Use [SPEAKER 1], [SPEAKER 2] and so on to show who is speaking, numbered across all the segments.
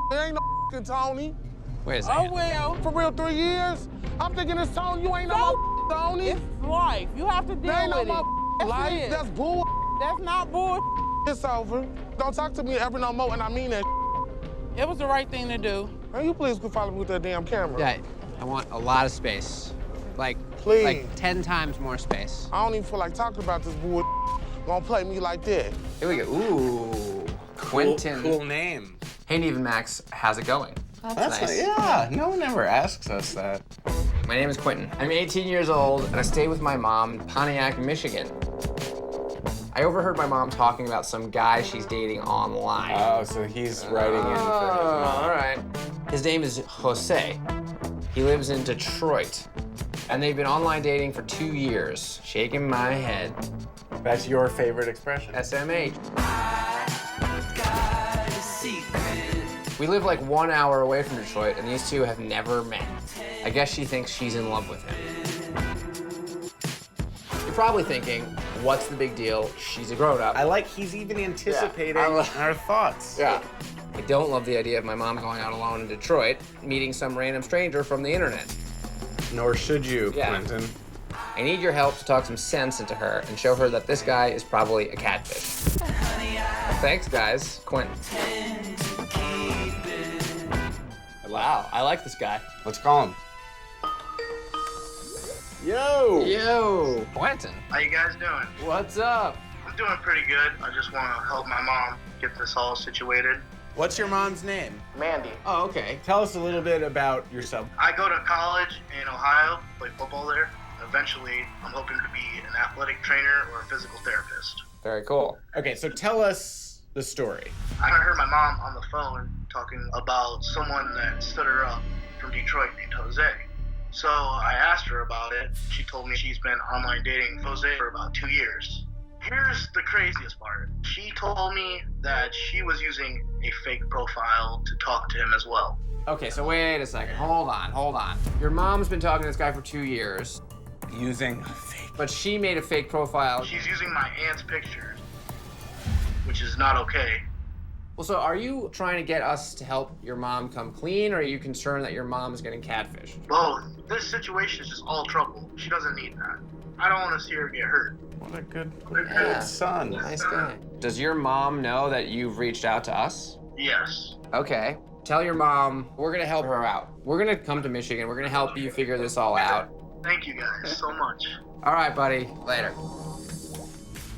[SPEAKER 1] There ain't no fucking Tony.
[SPEAKER 2] Wait a second.
[SPEAKER 3] Oh, well.
[SPEAKER 1] For real, 3 years? I'm thinking it's Tony. You ain't no Tony.
[SPEAKER 3] It's life. You have to deal
[SPEAKER 1] There ain't no
[SPEAKER 3] with it.
[SPEAKER 1] life.
[SPEAKER 3] That's it.
[SPEAKER 1] That's bull.
[SPEAKER 3] That's not bull.
[SPEAKER 1] It's over. Don't talk to me ever no more, and I mean that.
[SPEAKER 3] It was the right thing to do.
[SPEAKER 1] Man, you please could follow me with that damn camera.
[SPEAKER 2] Yeah, I want a lot of space. Like,
[SPEAKER 1] Please.
[SPEAKER 2] like 10 times more space.
[SPEAKER 1] I don't even feel like talking about this bull. Gonna play me like that.
[SPEAKER 2] Here we go. Ooh, Quentin.
[SPEAKER 4] Cool name.
[SPEAKER 2] Hey, Neve and Max, how's it going?
[SPEAKER 4] That's nice. Yeah, no one ever asks us that.
[SPEAKER 2] My name is Quentin. I'm 18 years old, and I stay with my mom in Pontiac, Michigan. I overheard my mom talking about some guy she's dating online.
[SPEAKER 4] Oh, so he's writing in for
[SPEAKER 2] Oh, all right. His name is Jose. He lives in Detroit, and they've been online dating for 2 years. Shaking my head.
[SPEAKER 4] That's your favorite expression.
[SPEAKER 2] SMH. We live like 1 hour away from Detroit, and these two have never met. I guess she thinks she's in love with him. You're probably thinking, what's the big deal? She's a grown-up.
[SPEAKER 4] I like he's even anticipating our thoughts.
[SPEAKER 2] Yeah. I don't love the idea of my mom going out alone in Detroit, meeting some random stranger from the internet.
[SPEAKER 4] Nor should you,
[SPEAKER 2] Yeah.
[SPEAKER 4] Quentin.
[SPEAKER 2] I need your help to talk some sense into her and show her that this guy is probably a catfish. Thanks, guys. Quentin. Wow, I like this guy.
[SPEAKER 4] Let's call him. Yo!
[SPEAKER 2] Yo, Quentin.
[SPEAKER 5] How you guys doing?
[SPEAKER 2] What's up?
[SPEAKER 5] I'm doing pretty good. I just want to help my mom get this all situated.
[SPEAKER 4] What's your mom's name?
[SPEAKER 5] Mandy.
[SPEAKER 2] Oh, okay.
[SPEAKER 4] Tell us a little bit about yourself.
[SPEAKER 5] I go to college in Ohio, play football there. Eventually, I'm hoping to be an athletic trainer or a physical therapist.
[SPEAKER 2] Very cool.
[SPEAKER 4] Okay, so tell us the story.
[SPEAKER 5] I heard my mom on the phone talking about someone that stood her up from Detroit named Jose. So I asked her about it. She told me she's been online dating Jose for about 2 years. Here's the craziest part. She told me that she was using a fake profile to talk to him as well.
[SPEAKER 2] Okay, so wait a second. Hold on. Your mom's been talking to this guy for 2 years,
[SPEAKER 4] Using a fake.
[SPEAKER 2] but she made a fake profile.
[SPEAKER 5] She's using my aunt's pictures, which is not okay.
[SPEAKER 2] Well, so are you trying to get us to help your mom come clean, or are you concerned that your mom is getting catfished?
[SPEAKER 5] Both. This situation is just all trouble. She doesn't need that. I don't want to see her get hurt.
[SPEAKER 4] What a good
[SPEAKER 2] Yeah.
[SPEAKER 4] son.
[SPEAKER 2] Nice guy. Does your mom know that you've reached out to us?
[SPEAKER 5] Yes.
[SPEAKER 2] Okay. Tell your mom we're gonna help her out. We're gonna come to Michigan. We're gonna help you figure this all out.
[SPEAKER 5] Thank you guys so much.
[SPEAKER 2] All right, buddy. Later.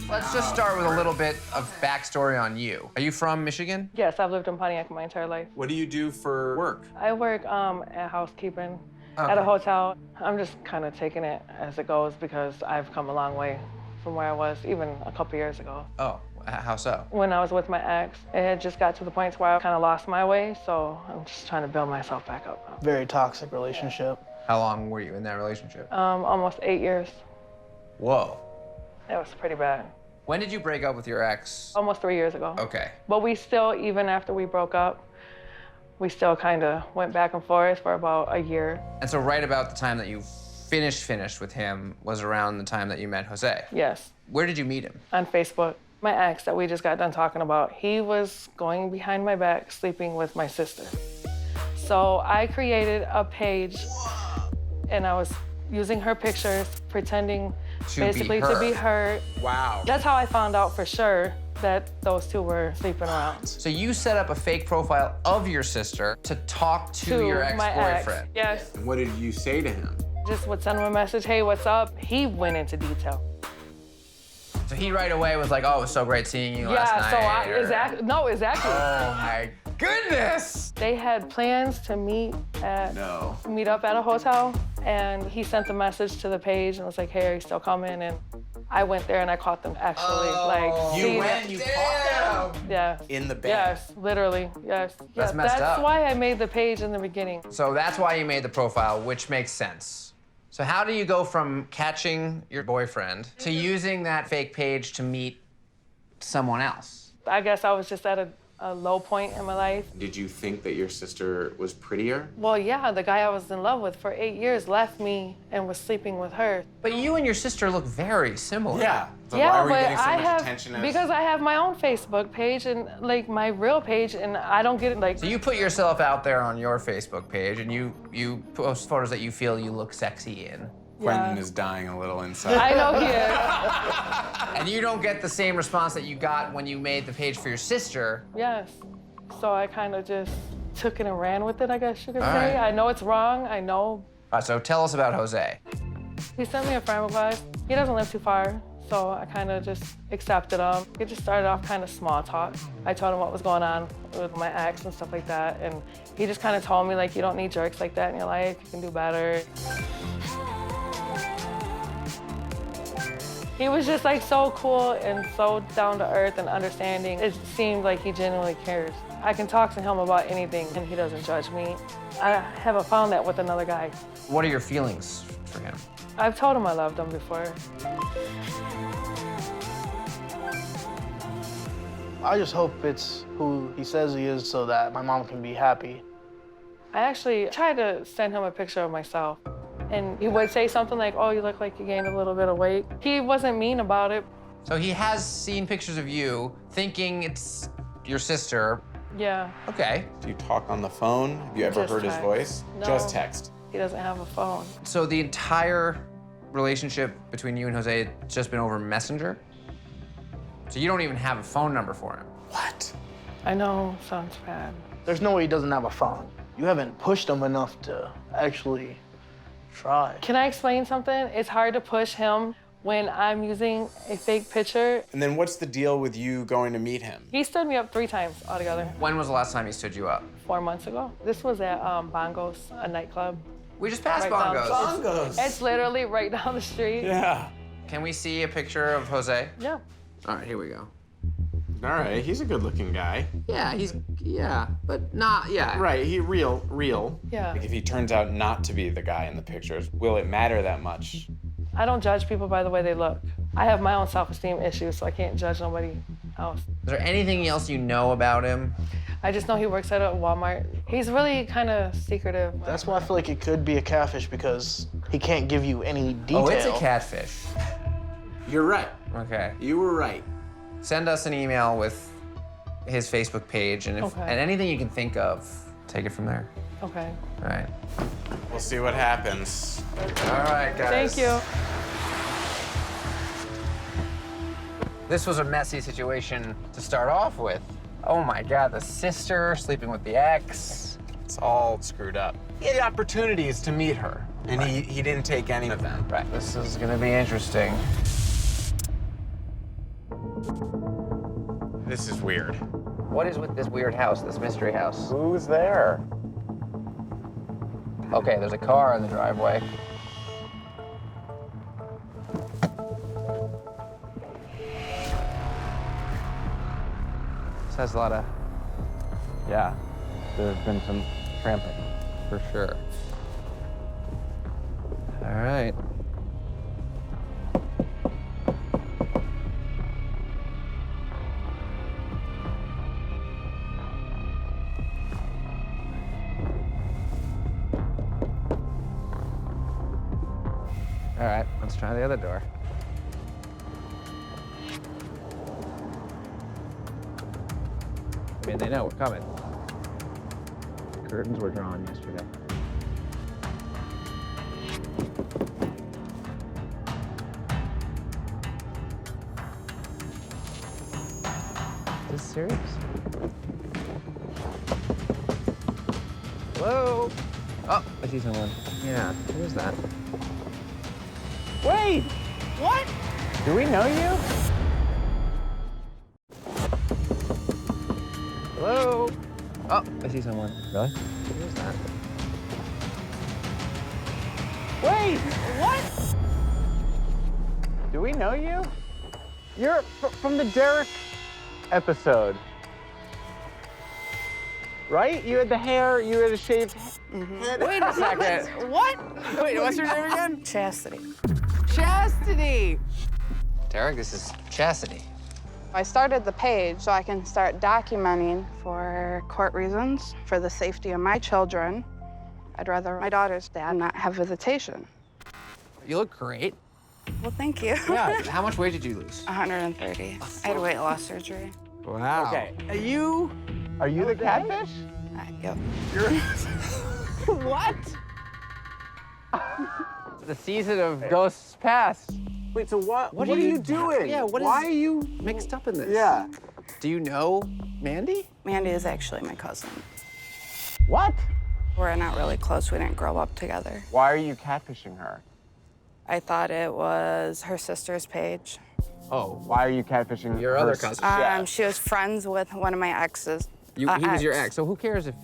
[SPEAKER 2] Let's just start with a little bit of backstory on you. Are you from Michigan?
[SPEAKER 6] Yes, I've lived in Pontiac my entire life.
[SPEAKER 4] What do you do for work?
[SPEAKER 6] I work at housekeeping
[SPEAKER 2] Okay.
[SPEAKER 6] at a hotel. I'm just kind of taking it as it goes because I've come a long way from where I was even a couple years ago.
[SPEAKER 2] Oh, how so?
[SPEAKER 6] When I was with my ex, it had just got to the point where I kind of lost my way, so I'm just trying to build myself back up now.
[SPEAKER 7] Very toxic relationship.
[SPEAKER 2] How long were you in that relationship?
[SPEAKER 6] Almost 8 years.
[SPEAKER 2] Whoa.
[SPEAKER 6] It was pretty bad.
[SPEAKER 2] When did you break up with your ex?
[SPEAKER 6] Almost 3 years ago.
[SPEAKER 2] Okay.
[SPEAKER 6] But we still, even after we broke up, we still kind of went back and forth for about a year.
[SPEAKER 2] And so right about the time that you finished with him was around the time that you met Jose.
[SPEAKER 6] Yes.
[SPEAKER 2] Where did you meet him?
[SPEAKER 6] On Facebook. My ex that we just got done talking about, he was going behind my back, sleeping with my sister. So I created a page, and I was using her pictures, pretending basically to be her.
[SPEAKER 4] Wow.
[SPEAKER 6] That's how I found out for sure that those two were sleeping around.
[SPEAKER 2] So you set up a fake profile of your sister to talk to your
[SPEAKER 6] my ex.
[SPEAKER 2] ex-boyfriend.
[SPEAKER 6] Yes.
[SPEAKER 4] And what did you say to him?
[SPEAKER 6] Just would send him a message, hey, what's up? He went into detail.
[SPEAKER 2] So he right away was like, oh, it was so great seeing you last night.
[SPEAKER 6] Yeah, so
[SPEAKER 2] or-
[SPEAKER 6] exactly. No, exactly.
[SPEAKER 2] Oh my goodness!
[SPEAKER 6] They had plans to meet up at a hotel, and he sent a message to the page and was like, hey, are you still coming? And I went there and I caught them actually
[SPEAKER 4] You caught them?
[SPEAKER 6] Yeah.
[SPEAKER 4] In the bed?
[SPEAKER 6] Yes, literally, yes.
[SPEAKER 2] That's
[SPEAKER 6] Yeah,
[SPEAKER 2] messed up.
[SPEAKER 6] That's why I made the page in the beginning.
[SPEAKER 2] So that's why you made the profile, which makes sense. So how do you go from catching your boyfriend to using that fake page to meet someone else?
[SPEAKER 6] I guess I was just at a low point in my life.
[SPEAKER 4] Did you think that your sister was prettier?
[SPEAKER 6] Well, yeah, the guy I was in love with for 8 years left me and was sleeping with her.
[SPEAKER 2] But you and your sister look very similar.
[SPEAKER 4] Yeah. So
[SPEAKER 6] Yeah,
[SPEAKER 4] why were you
[SPEAKER 6] but
[SPEAKER 4] getting so
[SPEAKER 6] I
[SPEAKER 4] much
[SPEAKER 6] have,
[SPEAKER 4] attention as...
[SPEAKER 6] because I have my own Facebook page and like my real page, and I don't get like.
[SPEAKER 2] So you put yourself out there on your Facebook page, and you post photos that you feel you look sexy in.
[SPEAKER 4] Quentin is dying a little inside.
[SPEAKER 6] I know he is.
[SPEAKER 2] And you don't get the same response that you got when you made the page for your sister.
[SPEAKER 6] Yes. So I kind of just took it and ran with it, I guess you could
[SPEAKER 2] All
[SPEAKER 6] say.
[SPEAKER 2] right.
[SPEAKER 6] I know it's wrong. I know.
[SPEAKER 2] All right, so tell us about Jose.
[SPEAKER 6] He sent me a friend request. He doesn't live too far, so I kind of just accepted him. It just started off kind of small talk. I told him what was going on with my ex and stuff like that, and he just kind of told me, like, you don't need jerks like that in your life. You can do better. He was just like so cool and so down to earth and understanding. It seemed like he genuinely cares. I can talk to him about anything and he doesn't judge me. I haven't found that with another guy.
[SPEAKER 2] What are your feelings for him?
[SPEAKER 6] I've told him I loved him before.
[SPEAKER 7] I just hope it's who he says he is so that my mom can be happy.
[SPEAKER 6] I actually tried to send him a picture of myself. And he would say something like, oh, you look like you gained a little bit of weight. He wasn't mean about it.
[SPEAKER 2] So he has seen pictures of you, thinking it's your sister.
[SPEAKER 6] Yeah.
[SPEAKER 2] Okay.
[SPEAKER 4] Do you talk on the phone? Have you ever
[SPEAKER 6] Just
[SPEAKER 4] heard his
[SPEAKER 6] text.
[SPEAKER 4] voice?
[SPEAKER 6] No.
[SPEAKER 4] Just text.
[SPEAKER 6] He doesn't have a phone.
[SPEAKER 2] So the entire relationship between you and Jose has just been over Messenger? So you don't even have a phone number for him?
[SPEAKER 4] What?
[SPEAKER 6] I know, sounds bad.
[SPEAKER 7] There's no way he doesn't have a phone. You haven't pushed him enough to actually try.
[SPEAKER 6] Can I explain something? It's hard to push him when I'm using a fake picture.
[SPEAKER 4] And then what's the deal with you going to meet him?
[SPEAKER 6] He stood me up 3 times altogether,
[SPEAKER 2] When was the last time he stood you up?
[SPEAKER 6] 4 months ago. This was at Bongos, a nightclub.
[SPEAKER 2] We just passed
[SPEAKER 6] Right down-
[SPEAKER 2] Bongos.
[SPEAKER 4] Bongos.
[SPEAKER 6] It's literally right down the street.
[SPEAKER 4] Yeah.
[SPEAKER 2] Can we see a picture of Jose?
[SPEAKER 6] Yeah.
[SPEAKER 2] All right, here we go.
[SPEAKER 4] All right, he's a good-looking guy.
[SPEAKER 2] Yeah, but not, yeah.
[SPEAKER 4] Right, he real.
[SPEAKER 6] Yeah.
[SPEAKER 4] Like if he turns out not to be the guy in the pictures, will it matter that much?
[SPEAKER 6] I don't judge people by the way they look. I have my own self-esteem issues, so I can't judge nobody else.
[SPEAKER 2] Is there anything else you know about him?
[SPEAKER 6] I just know he works at a Walmart. He's really kind of secretive.
[SPEAKER 7] That's why I feel like it could be a catfish because he can't give you any detail.
[SPEAKER 2] Oh, it's a catfish.
[SPEAKER 4] You're right.
[SPEAKER 2] Okay.
[SPEAKER 4] You were right.
[SPEAKER 2] Send us an email with his Facebook page and
[SPEAKER 6] Okay.
[SPEAKER 2] and anything you can think of. Take it from there.
[SPEAKER 6] Okay.
[SPEAKER 2] All right.
[SPEAKER 4] We'll see what happens.
[SPEAKER 2] All right, guys.
[SPEAKER 6] Thank you.
[SPEAKER 2] This was a messy situation to start off with. Oh my God, the sister sleeping with the ex.
[SPEAKER 4] It's all screwed up. He had opportunities to meet her, and he didn't take any of them.
[SPEAKER 2] Right, this is gonna be interesting.
[SPEAKER 4] This is weird.
[SPEAKER 2] What is with this weird house, this mystery house?
[SPEAKER 4] Who's there?
[SPEAKER 2] Okay, there's a car in the driveway. This has a lot of,
[SPEAKER 8] Yeah, there's been some tramping.
[SPEAKER 2] for sure. All right. All right, let's try the other door. I mean, they know we're coming. Curtains were drawn yesterday. Is this serious? Hello? Oh, I see someone. Yeah, who is that?
[SPEAKER 8] Wait! What? Do we know you?
[SPEAKER 2] Hello? Oh, I see someone. Really? Who is that?
[SPEAKER 8] Wait! What? Do we know you? You're from the Derek episode. Right? You had the hair, you had a shaved head.
[SPEAKER 2] Wait a second. What? Wait, what's your name again?
[SPEAKER 6] Chastity.
[SPEAKER 2] Chastity! Derek, this is Chastity.
[SPEAKER 9] I started the page so I can start documenting for court reasons, for the safety of my children. I'd rather my daughter's dad not have visitation.
[SPEAKER 2] You look great.
[SPEAKER 9] Well, thank you.
[SPEAKER 2] Yeah. How much weight did you lose?
[SPEAKER 9] 130. I had weight loss surgery.
[SPEAKER 2] Wow.
[SPEAKER 8] Okay. Are you the catfish?
[SPEAKER 9] Yep.
[SPEAKER 8] What? The season of ghosts past. Wait, so what are you doing?
[SPEAKER 2] Yeah,
[SPEAKER 8] Why are you
[SPEAKER 2] mixed up in this?
[SPEAKER 8] Yeah.
[SPEAKER 2] Do you know Mandy?
[SPEAKER 9] Mandy is actually my cousin.
[SPEAKER 8] What?
[SPEAKER 9] We're not really close. We didn't grow up together.
[SPEAKER 8] Why are you catfishing her?
[SPEAKER 9] I thought it was her sister's page.
[SPEAKER 8] Oh, why are you catfishing
[SPEAKER 2] Your
[SPEAKER 8] her
[SPEAKER 2] other cousin.
[SPEAKER 9] She was friends with one of my exes.
[SPEAKER 2] He was your ex, so who cares if...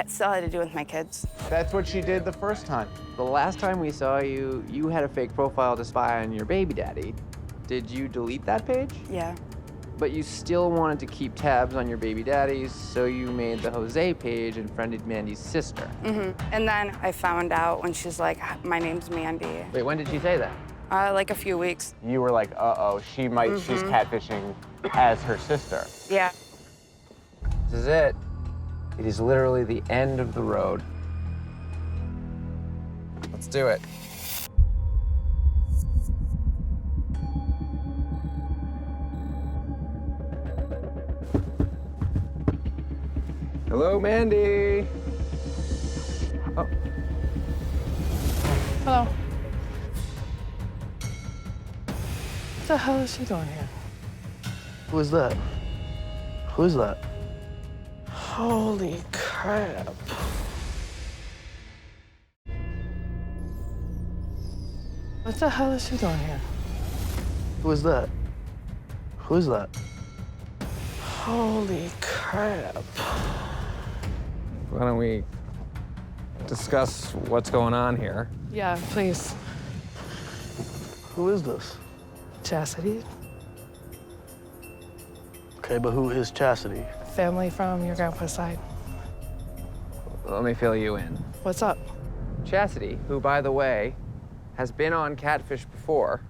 [SPEAKER 9] Still had to do with my kids.
[SPEAKER 8] That's what she did the first time.
[SPEAKER 10] The last time we saw you, you had a fake profile to spy on your baby daddy. Did you delete that page?
[SPEAKER 9] Yeah.
[SPEAKER 10] But you still wanted to keep tabs on your baby daddies, so you made the Jose page and friended Mandy's sister.
[SPEAKER 9] And then I found out when she's like, my name's Mandy.
[SPEAKER 10] Wait, when did she say that?
[SPEAKER 9] Like a few weeks.
[SPEAKER 8] You were like, uh-oh, she's catfishing as her sister.
[SPEAKER 9] Yeah.
[SPEAKER 10] This is it. It is literally the end of the road.
[SPEAKER 2] Let's do it.
[SPEAKER 10] Hello, Mandy. Oh.
[SPEAKER 6] Hello. What the hell is she doing here?
[SPEAKER 7] Who is that? Who is that?
[SPEAKER 6] Holy crap. What the hell is she doing here?
[SPEAKER 7] Who is that? Who is that?
[SPEAKER 6] Holy crap.
[SPEAKER 10] Why don't we discuss what's going on here?
[SPEAKER 6] Yeah, please.
[SPEAKER 7] Who is this?
[SPEAKER 6] Chastity,
[SPEAKER 7] Okay, but who is Chastity?
[SPEAKER 6] family from your grandpa's side.
[SPEAKER 10] Let me fill you in.
[SPEAKER 6] What's up?
[SPEAKER 10] Chastity, who, by the way, has been on Catfish before.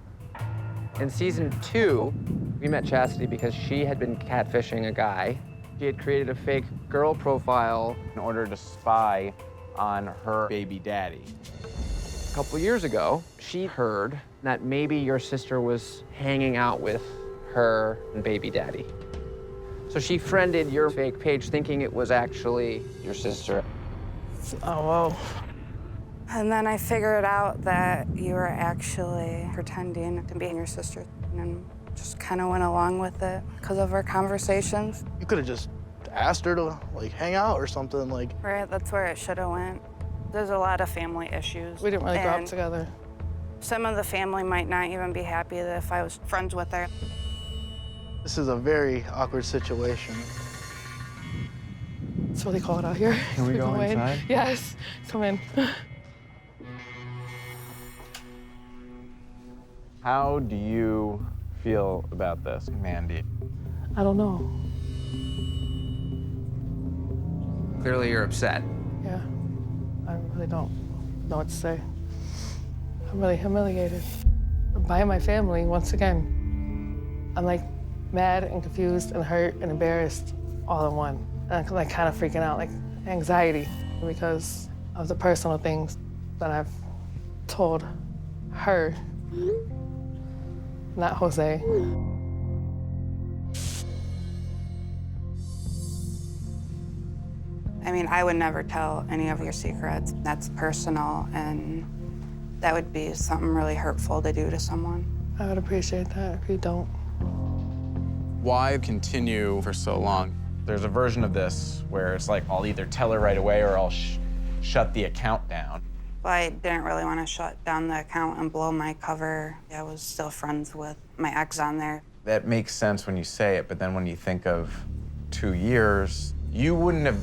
[SPEAKER 10] In season 2, we met Chastity because she had been catfishing a guy. She had created a fake girl profile
[SPEAKER 8] In order to spy on her baby daddy.
[SPEAKER 10] a couple years ago. She heard that maybe your sister was hanging out with her baby daddy. So she friended your fake page thinking it was actually your sister.
[SPEAKER 6] Oh, whoa.
[SPEAKER 9] And then I figured out that you were actually pretending to be your sister and just kind of went along with it because of our conversations.
[SPEAKER 7] You could have just asked her to like hang out or something. Like,
[SPEAKER 9] Right, that's where it should have went. There's a lot of family issues.
[SPEAKER 6] We didn't really grow up
[SPEAKER 9] and
[SPEAKER 6] together.
[SPEAKER 9] Some of the family might not even be happy that if I was friends with her.
[SPEAKER 7] this is a very awkward situation.
[SPEAKER 6] It's really cold out here.
[SPEAKER 8] Can we go
[SPEAKER 6] in?
[SPEAKER 8] inside?
[SPEAKER 6] Yes, come in.
[SPEAKER 8] How do you feel about this, Mandy?
[SPEAKER 6] I don't know.
[SPEAKER 2] Clearly you're upset.
[SPEAKER 6] Yeah, I really don't know what to say. I'm really humiliated by my family once again. I'm like mad and confused and hurt and embarrassed all in one. And I'm like kind of freaking out, like anxiety because of the personal things that I've told her, not Jose.
[SPEAKER 9] I mean, I would never tell any of your secrets. That's personal, and that would be something really hurtful to do to someone.
[SPEAKER 6] I would appreciate that if you don't.
[SPEAKER 4] Why continue for so long? There's a version of this where it's like, I'll either tell her right away or I'll shut the account down.
[SPEAKER 9] Well, I didn't really want to shut down the account and blow my cover. I was still friends with my ex on there.
[SPEAKER 4] That makes sense when you say it, but then when you think of 2 years, you wouldn't have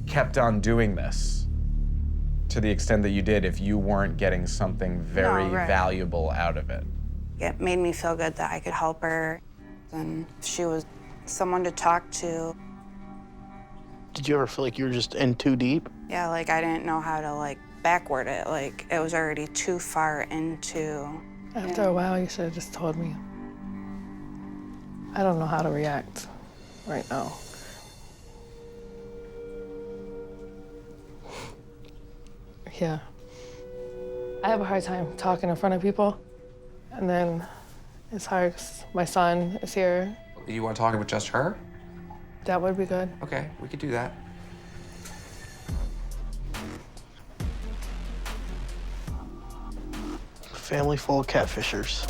[SPEAKER 4] kept on doing this to the extent that you did if you weren't getting something very
[SPEAKER 9] No, right.
[SPEAKER 4] valuable out of it.
[SPEAKER 9] It made me feel good that I could help her, and she was someone to talk to.
[SPEAKER 7] Did you ever feel like you were just in too deep?
[SPEAKER 9] Yeah, like I didn't know how to like backward it. Like it was already too far into.
[SPEAKER 6] After a while, you should have just told me. I don't know how to react right now. Yeah. I have a hard time talking in front of people. And then it's hard 'cause my son is here.
[SPEAKER 2] You want to talk with just her?
[SPEAKER 6] That would be good.
[SPEAKER 2] Okay, we could do that.
[SPEAKER 7] Family full of catfishers.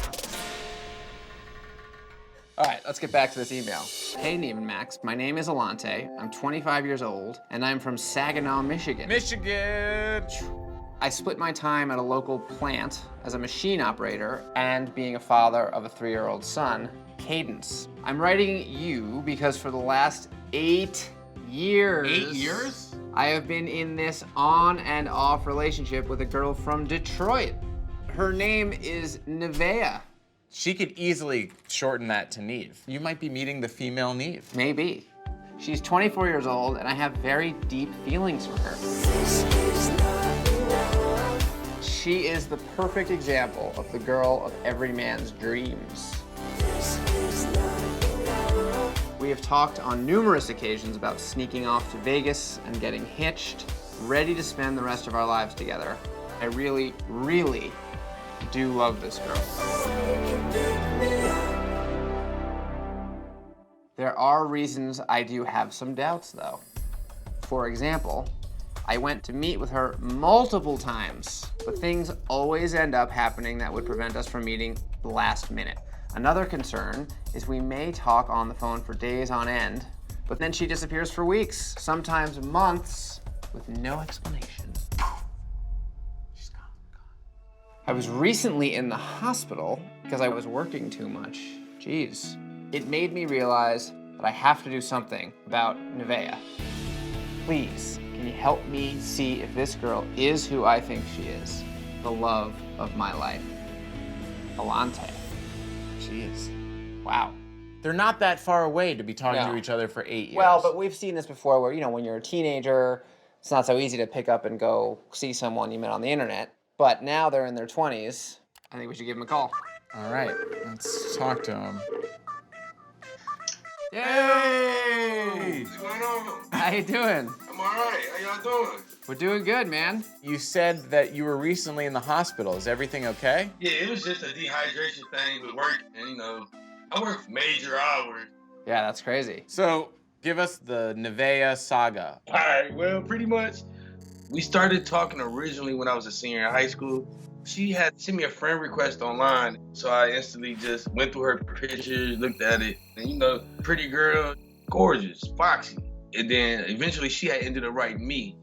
[SPEAKER 10] All right, let's get back to this email. Hey, Neiman Max, my name is Alante. I'm 25 years old, and I'm from Saginaw, Michigan.
[SPEAKER 4] Michigan!
[SPEAKER 10] I split my time at a local plant as a machine operator and being a father of a 3-year-old son, Cadence. I'm writing you because for the last 8 years...
[SPEAKER 4] 8 years?
[SPEAKER 10] I have been in this on and off relationship with a girl from Detroit. Her name is Nevaeh.
[SPEAKER 4] She could easily shorten that to Neve. You might be meeting the female Neve.
[SPEAKER 10] Maybe. She's 24 years old, and I have very deep feelings for her. She is the perfect example of the girl of every man's dreams. We have talked on numerous occasions about sneaking off to Vegas and getting hitched, ready to spend the rest of our lives together. I really, really do love this girl. There are reasons I do have some doubts, though. For example, I went to meet with her multiple times, but things always end up happening that would prevent us from meeting the last minute. Another concern is we may talk on the phone for days on end, but then she disappears for weeks, sometimes months, with no explanation. She's gone. I was recently in the hospital because I was working too much. Jeez. It made me realize that I have to do something about Nevaeh. Please, can you help me see if this girl is who I think she is? The love of my life. Alante. Jeez. Wow.
[SPEAKER 4] They're not that far away to be talking
[SPEAKER 10] No.
[SPEAKER 4] to each other for 8 years.
[SPEAKER 10] Well, but we've seen this before where, you know, when you're a teenager, it's not so easy to pick up and go see someone you met on the internet. But now they're in their 20s. I think we should give them a call.
[SPEAKER 4] All right, let's talk to him.
[SPEAKER 10] Yay!
[SPEAKER 11] What's going on?
[SPEAKER 10] How you doing?
[SPEAKER 11] I'm all right. How y'all doing?
[SPEAKER 10] We're doing good, man.
[SPEAKER 4] You said that you were recently in the hospital. Is everything okay?
[SPEAKER 11] Yeah, it was just a dehydration thing with work, and you know, I work major hours.
[SPEAKER 10] Yeah, that's crazy.
[SPEAKER 4] So, give us the Nevaeh saga.
[SPEAKER 11] All right, well, pretty much, we started talking originally when I was a senior in high school. She had sent me a friend request online, so I instantly just went through her pictures, looked at it, and you know, pretty girl, gorgeous, foxy. And then eventually she had ended up writing me.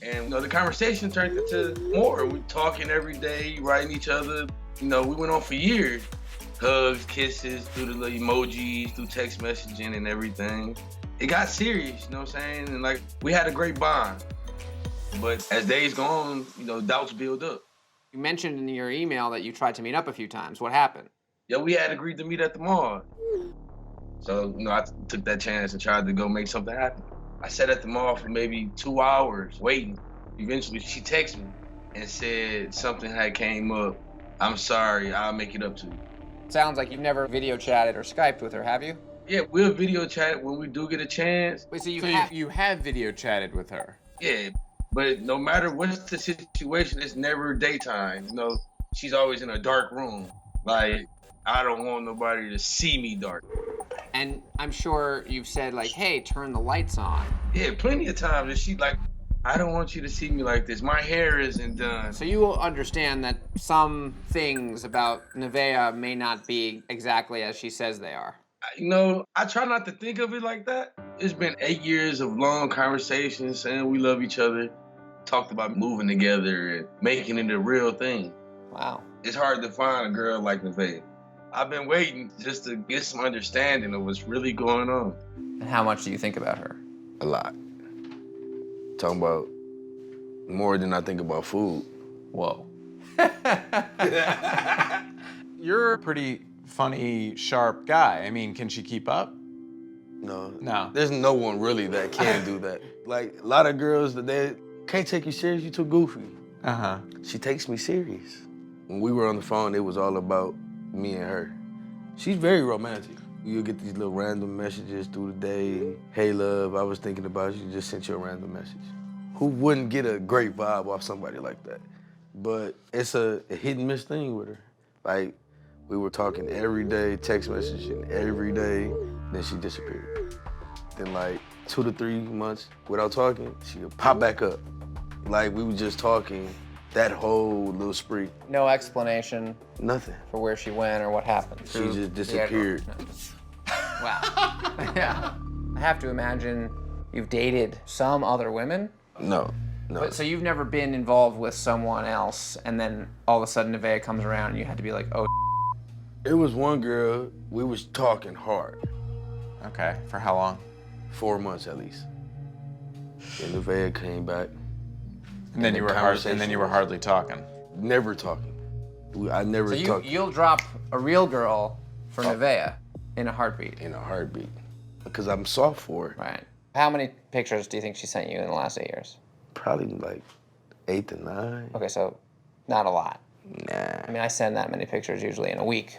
[SPEAKER 11] And you know, the conversation turned into more. We talking every day, writing each other. You know, we went on for years. Hugs, kisses, through the little emojis, through text messaging and everything. It got serious, you know what I'm saying? And like, we had a great bond. But as days go on, you know, doubts build up.
[SPEAKER 10] You mentioned in your email that you tried to meet up a few times. What happened?
[SPEAKER 11] Yeah, we had agreed to meet at the mall. So, you know, I took that chance and tried to go make something happen. I sat at the mall for maybe 2 hours waiting. Eventually, she texted me and said something had came up. I'm sorry, I'll make it up to you.
[SPEAKER 10] Sounds like you've never video chatted or Skyped with her, have you?
[SPEAKER 11] Yeah, we'll video chat when we do get a chance.
[SPEAKER 10] Wait, so
[SPEAKER 4] you have video chatted with her?
[SPEAKER 11] Yeah, but no matter what's the situation, it's never daytime. You know, she's always in a dark room. Like, I don't want nobody to see me dark.
[SPEAKER 10] And I'm sure you've said like, hey, turn the lights on.
[SPEAKER 11] Yeah, plenty of times. And she like, I don't want you to see me like this. My hair isn't done.
[SPEAKER 10] So you will understand that some things about Nevaeh may not be exactly as she says they are.
[SPEAKER 11] You know, I try not to think of it like that. It's been 8 years of long conversations saying we love each other. Talked about moving together and making it a real thing.
[SPEAKER 10] Wow.
[SPEAKER 11] It's hard to find a girl like Nevaeh. I've been waiting just to get some understanding of what's really going on.
[SPEAKER 10] And how much do you think about her?
[SPEAKER 12] A lot. Talking about more than I think about food.
[SPEAKER 10] Whoa.
[SPEAKER 4] You're a pretty funny, sharp guy. I mean, can she keep up?
[SPEAKER 12] No.
[SPEAKER 4] No.
[SPEAKER 12] There's no one really that can do that. Like, a lot of girls, they can't take you serious, you too goofy.
[SPEAKER 4] Uh-huh.
[SPEAKER 12] She takes me serious. When we were on the phone, it was all about me and her. She's very romantic. You'll get these little random messages through the day. Hey, love, I was thinking about you, just sent you a random message. Who wouldn't get a great vibe off somebody like that? But it's a hit and miss thing with her. Like, we were talking every day, text messaging every day, then she disappeared. Then like 2 to 3 months without talking, she would pop back up. Like we were just talking that whole little spree.
[SPEAKER 10] No explanation.
[SPEAKER 12] Nothing.
[SPEAKER 10] For where she went or what happened.
[SPEAKER 12] She just disappeared.
[SPEAKER 10] Wow. Yeah. I have to imagine you've dated some other women?
[SPEAKER 12] No.
[SPEAKER 10] But, so you've never been involved with someone else and then all of a sudden Nevaeh comes around and you had to be like, oh.
[SPEAKER 12] It was one girl, we was talking hard.
[SPEAKER 4] Okay, for how long?
[SPEAKER 12] 4 months at least. And Nevaeh came back.
[SPEAKER 4] And then you were hardly talking.
[SPEAKER 12] Never talking. I never talked.
[SPEAKER 10] So you'll drop a real girl for Nevaeh in a heartbeat?
[SPEAKER 12] In a heartbeat. Because I'm soft for it.
[SPEAKER 10] Right. How many pictures do you think she sent you in the last 8 years?
[SPEAKER 12] Probably like 8 to 9.
[SPEAKER 10] Okay, so not a lot.
[SPEAKER 12] Nah.
[SPEAKER 10] I mean, I send that many pictures usually in a week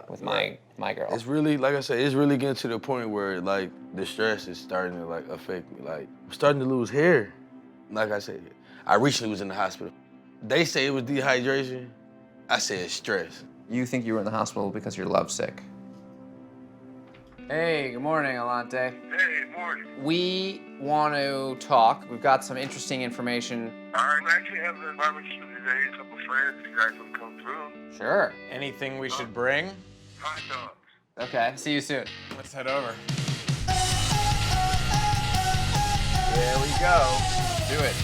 [SPEAKER 10] with my girl.
[SPEAKER 12] It's really, like I said, it's really getting to the point where like the stress is starting to like affect me. Like I'm starting to lose hair. Like I said, I recently was in the hospital. They say it was dehydration. I said it's stress.
[SPEAKER 10] You think you were in the hospital because you're lovesick. Hey, good morning, Alante.
[SPEAKER 13] Hey, morning.
[SPEAKER 10] We want to talk. We've got some interesting information.
[SPEAKER 13] All right, I actually have a barbecue today. A couple friends. You guys want to come through?
[SPEAKER 10] Sure.
[SPEAKER 4] Anything we should bring?
[SPEAKER 13] Hot dogs.
[SPEAKER 10] Okay, see you soon.
[SPEAKER 4] Let's head over.
[SPEAKER 10] There we go. Do it.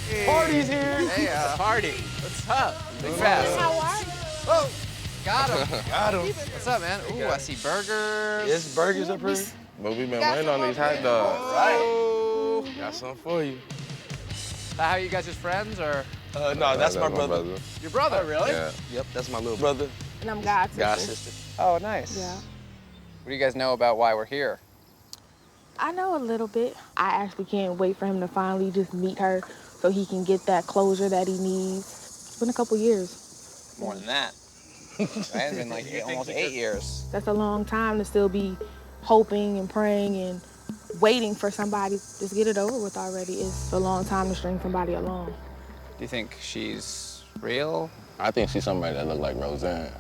[SPEAKER 4] Hey. Party's here.
[SPEAKER 10] Hey, party. What's up? Big fast.
[SPEAKER 14] How are you?
[SPEAKER 10] Oh, got him.
[SPEAKER 12] Got him.
[SPEAKER 10] What's up, man? Ooh, I see burgers.
[SPEAKER 12] Yes, burgers up here.
[SPEAKER 15] But we've been waiting on these hot dogs.
[SPEAKER 10] Right.
[SPEAKER 12] Got something for you.
[SPEAKER 10] How are you guys just friends, or?
[SPEAKER 12] No, that's my brother.
[SPEAKER 10] Your brother, really?
[SPEAKER 15] Yeah.
[SPEAKER 12] Yep, that's my little brother.
[SPEAKER 14] And I'm God's sister.
[SPEAKER 12] God's sister.
[SPEAKER 10] Oh, nice.
[SPEAKER 14] Yeah.
[SPEAKER 10] What do you guys know about why we're here?
[SPEAKER 14] I know a little bit. I actually can't wait for him to finally just meet her so he can get that closure that he needs. It's been a couple years.
[SPEAKER 10] More than that. It's been like almost 8 years.
[SPEAKER 14] That's a long time to still be hoping and praying and waiting for somebody. Just get it over with already. It's a long time to string somebody along.
[SPEAKER 10] Do you think she's real?
[SPEAKER 15] I think she's somebody that look like Roseanne.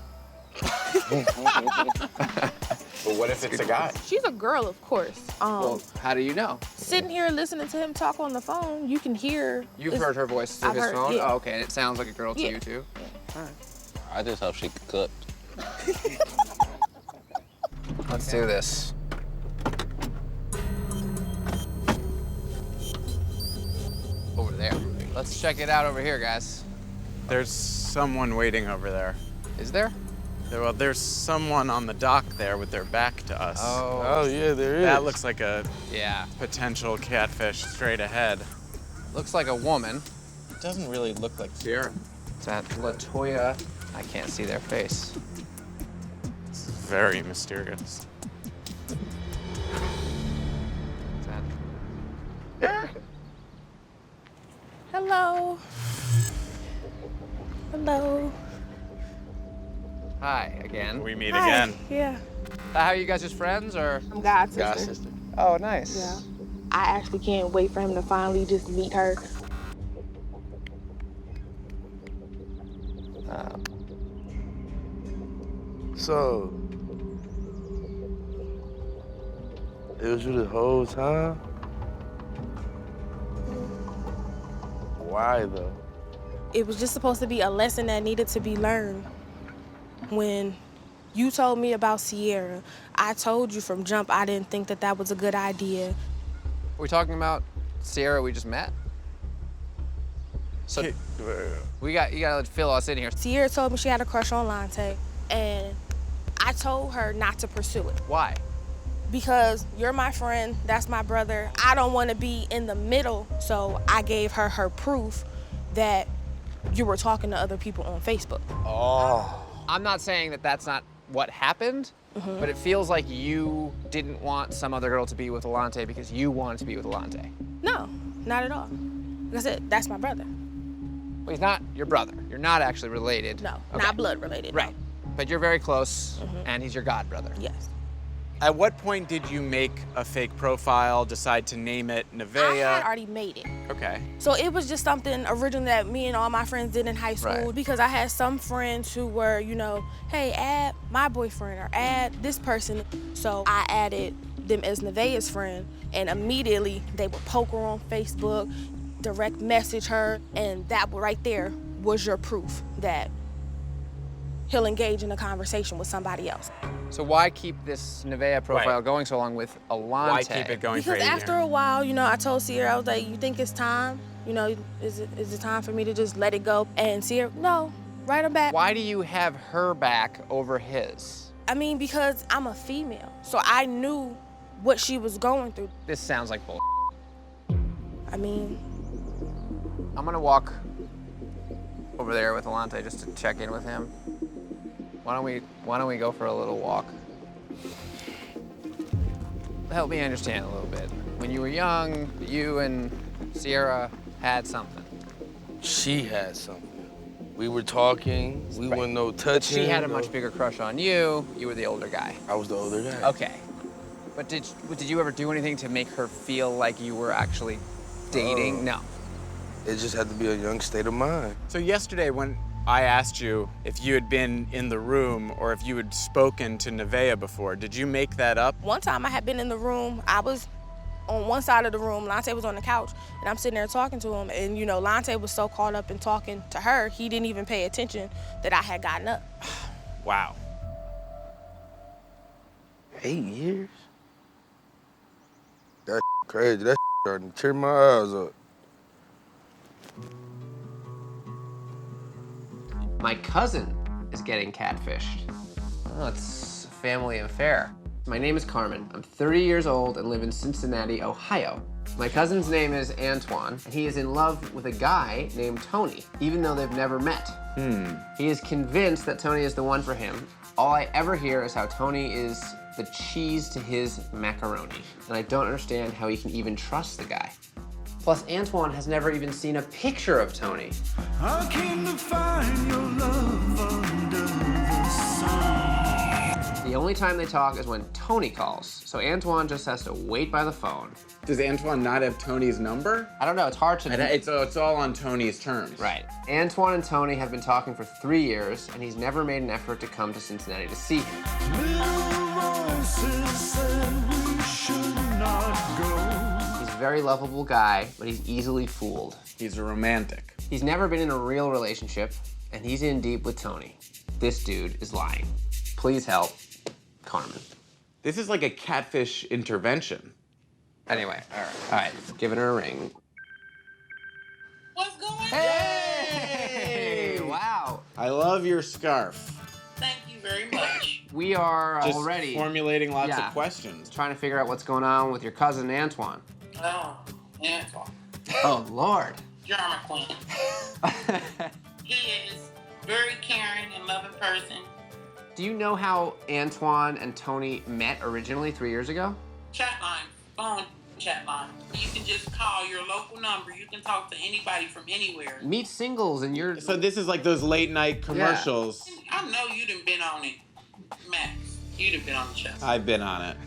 [SPEAKER 4] But what if it's a guy?
[SPEAKER 14] She's a girl, of course.
[SPEAKER 10] Well, how do you know?
[SPEAKER 14] Sitting here listening to him talk on the phone, you can hear.
[SPEAKER 10] You've heard her voice through
[SPEAKER 14] I've
[SPEAKER 10] his
[SPEAKER 14] heard,
[SPEAKER 10] phone?
[SPEAKER 14] yeah.
[SPEAKER 10] Oh, okay. And it sounds like a girl to you, too?
[SPEAKER 14] Yeah.
[SPEAKER 10] All right.
[SPEAKER 15] I just hope she could cook.
[SPEAKER 10] Let's do this. Over there. Let's check it out over here, guys.
[SPEAKER 4] There's someone waiting over there.
[SPEAKER 10] Is there?
[SPEAKER 4] Well, there's someone on the dock there with their back to us.
[SPEAKER 12] Oh yeah, there is.
[SPEAKER 4] That looks like a
[SPEAKER 10] Yeah.
[SPEAKER 4] potential catfish straight ahead.
[SPEAKER 10] Looks like a woman.
[SPEAKER 4] It doesn't really look like Sierra.
[SPEAKER 10] Is that LaToya? I can't see their face.
[SPEAKER 4] It's very mysterious.
[SPEAKER 10] Is that...
[SPEAKER 14] Hello. Hello.
[SPEAKER 10] Hi, again.
[SPEAKER 4] We meet
[SPEAKER 14] Hi.
[SPEAKER 4] again.
[SPEAKER 14] Yeah.
[SPEAKER 10] How are you guys just friends, or?
[SPEAKER 14] I'm God's sister.
[SPEAKER 12] God's sister.
[SPEAKER 10] Oh, nice.
[SPEAKER 14] Yeah. I actually can't wait for him to finally just meet her.
[SPEAKER 12] So, it was you the whole time? Why though?
[SPEAKER 14] It was just supposed to be a lesson that needed to be learned. When you told me about Sierra, I told you from jump I didn't think that was a good idea.
[SPEAKER 10] Are we talking about Sierra we just met? So, you gotta fill us in here.
[SPEAKER 14] Sierra told me she had a crush on Lante, and I told her not to pursue it.
[SPEAKER 10] Why?
[SPEAKER 14] Because you're my friend, that's my brother. I don't want to be in the middle, so I gave her her proof that you were talking to other people on Facebook.
[SPEAKER 10] Oh. I'm not saying that that's not what happened, but it feels like you didn't want some other girl to be with Alante because you wanted to be with Alante.
[SPEAKER 14] No, not at all. Like I said, that's my brother.
[SPEAKER 10] Well, he's not your brother. You're not actually related.
[SPEAKER 14] No,
[SPEAKER 10] Okay.
[SPEAKER 14] not blood related.
[SPEAKER 10] Right. But you're very close, and he's your god brother.
[SPEAKER 14] Yes.
[SPEAKER 4] At what point did you make a fake profile, decide to name it Nevaeh?
[SPEAKER 14] I had already made it.
[SPEAKER 4] Okay.
[SPEAKER 14] So it was just something originally that me and all my friends did in high school because I had some friends who were, you know, hey, add my boyfriend or add this person. So I added them as Nevaeh's friend, and immediately they would poke her on Facebook, direct message her, and that right there was your proof that he'll engage in a conversation with somebody else.
[SPEAKER 10] So why keep this Nevaeh profile going so long with Alante?
[SPEAKER 4] Why keep it going
[SPEAKER 14] Because after a while, you know, I told Sierra, I was like, you think it's time? You know, is it time for me to just let it go? And Sierra, no, write her back.
[SPEAKER 10] Why do you have her back over his?
[SPEAKER 14] I mean, because I'm a female, so I knew what she was going through.
[SPEAKER 10] This sounds like bull.
[SPEAKER 14] I mean,
[SPEAKER 10] I'm gonna walk over there with Alante just to check in with him. Why don't we go for a little walk? Help me understand a little bit. When you were young, you and Sierra had something.
[SPEAKER 12] She had something. We were talking. We weren't no touching.
[SPEAKER 10] She had a much bigger crush on you. You were the older guy.
[SPEAKER 12] I was the older guy.
[SPEAKER 10] Okay. But did you ever do anything to make her feel like you were actually dating? No.
[SPEAKER 12] It just had to be a young state of mind.
[SPEAKER 4] So yesterday when I asked you if you had been in the room or if you had spoken to Nevaeh before, did you make that up?
[SPEAKER 14] One time I had been in the room, I was on one side of the room, Lante was on the couch, and I'm sitting there talking to him, and you know, Lante was so caught up in talking to her, he didn't even pay attention that I had gotten up.
[SPEAKER 4] Wow.
[SPEAKER 12] 8 years? That's crazy. That's starting to tear my eyes up.
[SPEAKER 2] My cousin is getting catfished. Oh, it's a family affair. My name is Carmen. I'm 30 years old and live in Cincinnati, Ohio. My cousin's name is Antoine, and he is in love with a guy named Tony, even though they've never met. He is convinced that Tony is the one for him. All I ever hear is how Tony is the cheese to his macaroni, and I don't understand how he can even trust the guy. Plus, Antoine has never even seen a picture of Tony.
[SPEAKER 16] I came to find your love under the sun.
[SPEAKER 2] The only time they talk is when Tony calls, so Antoine just has to wait by the phone.
[SPEAKER 4] Does Antoine not have Tony's number?
[SPEAKER 2] I don't know, it's hard to...
[SPEAKER 4] It's all on Tony's terms.
[SPEAKER 2] Right. Antoine and Tony have been talking for 3 years, and he's never made an effort to come to Cincinnati to see him. He's a very lovable guy, but he's easily fooled.
[SPEAKER 4] He's a romantic.
[SPEAKER 2] He's never been in a real relationship, and he's in deep with Tony. This dude is lying. Please help, Carmen.
[SPEAKER 4] This is like a catfish intervention.
[SPEAKER 2] Anyway, all right, giving her a ring.
[SPEAKER 3] What's going on?
[SPEAKER 2] Hey! Wow.
[SPEAKER 4] I love your scarf.
[SPEAKER 3] Thank you very much.
[SPEAKER 2] We are
[SPEAKER 4] Just
[SPEAKER 2] already
[SPEAKER 4] formulating lots of questions.
[SPEAKER 2] Trying to figure out what's going on with your cousin Antoine.
[SPEAKER 3] Oh, Antoine.
[SPEAKER 2] Oh, Lord.
[SPEAKER 3] German queen. He is very caring and loving person.
[SPEAKER 2] Do you know how Antoine and Tony met originally 3 years ago?
[SPEAKER 3] Chat line, phone chat line. You can just call your local number. You can talk to anybody from anywhere.
[SPEAKER 2] Meet singles and you're...
[SPEAKER 4] So this is like those late night commercials.
[SPEAKER 3] Yeah. I know you done been on it, Max. You done been on the chat.
[SPEAKER 4] I've been on it.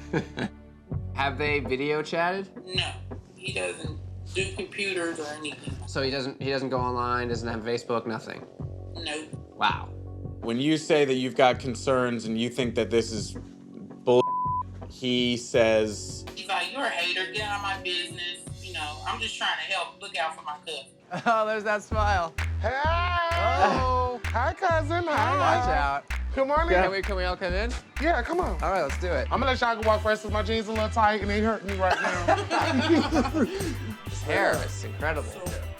[SPEAKER 2] Have they video chatted?
[SPEAKER 3] No, he doesn't do computers or anything.
[SPEAKER 2] So he doesn't go online, doesn't have Facebook, nothing?
[SPEAKER 3] No.
[SPEAKER 2] Wow.
[SPEAKER 4] When you say that you've got concerns and you think that this is bull, he says...
[SPEAKER 3] He's like, you're a hater, get out of my business. You know, I'm just trying to help, look out for my cousin.
[SPEAKER 10] Oh, there's that smile.
[SPEAKER 1] Hey!
[SPEAKER 10] Oh.
[SPEAKER 1] Hi, cousin. Hi.
[SPEAKER 10] Watch out.
[SPEAKER 1] Good morning.
[SPEAKER 10] Can we all come in?
[SPEAKER 1] Yeah, come on.
[SPEAKER 10] All right, let's do it.
[SPEAKER 1] I'm gonna let y'all go walk first because my jeans are a little tight and they hurt me right now.
[SPEAKER 10] His hair is incredible.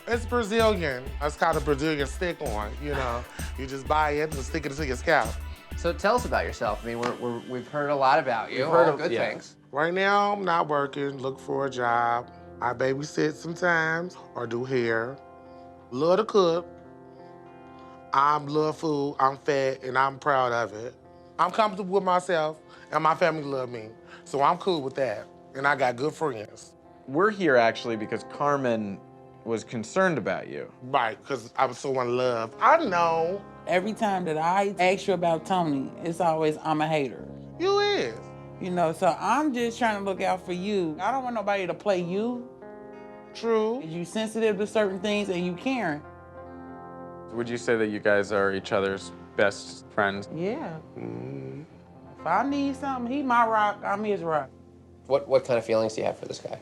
[SPEAKER 1] It's Brazilian. It's called a Brazilian stick-on, you know. You just buy it and stick it to your scalp.
[SPEAKER 2] So tell us about yourself. I mean, we've heard a lot about you.
[SPEAKER 1] We've heard
[SPEAKER 2] all good things.
[SPEAKER 1] Right now, I'm not working, look for a job. I babysit sometimes or do hair. Love to cook. Love food, I'm fat, and I'm proud of it. I'm comfortable with myself, and my family love me. So I'm cool with that, and I got good friends.
[SPEAKER 4] We're here actually because Carmen was concerned about you.
[SPEAKER 1] Right, because I was so in love. I know.
[SPEAKER 17] Every time that I ask you about Tony, it's always, I'm a hater.
[SPEAKER 1] You is.
[SPEAKER 17] You know, so I'm just trying to look out for you. I don't want nobody to play you.
[SPEAKER 1] True.
[SPEAKER 17] You sensitive to certain things and you caring.
[SPEAKER 4] Would you say that you guys are each other's best friends?
[SPEAKER 17] Yeah. If I need something, he my rock, I'm his rock.
[SPEAKER 2] What kind of feelings do you have for this guy?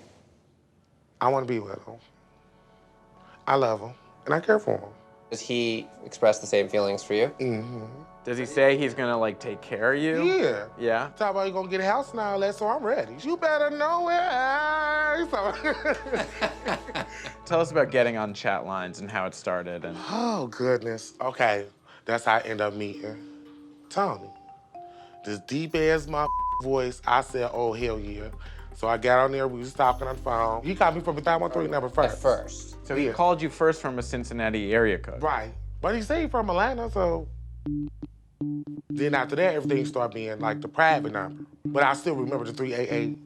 [SPEAKER 1] I want to be with him. I love him, and I care for him.
[SPEAKER 2] Does he express the same feelings for you?
[SPEAKER 1] Mm-hmm.
[SPEAKER 4] Does he say he's gonna like take care of you?
[SPEAKER 1] Yeah.
[SPEAKER 4] Yeah?
[SPEAKER 1] Talk about you gonna get a house and all that, so I'm ready. You better know it. So
[SPEAKER 4] Tell us about getting on chat lines and how it started. And
[SPEAKER 1] oh, goodness. Okay, that's how I ended up meeting Tony. This deep-ass voice, I said, oh, hell yeah. So I got on there, we was talking on the phone. He called me from a 513 number first.
[SPEAKER 2] At first.
[SPEAKER 4] so he called you first from a Cincinnati area code.
[SPEAKER 1] Right. But he said he from Atlanta, so. Then after that, everything started being like the private number. But I still remember the 388.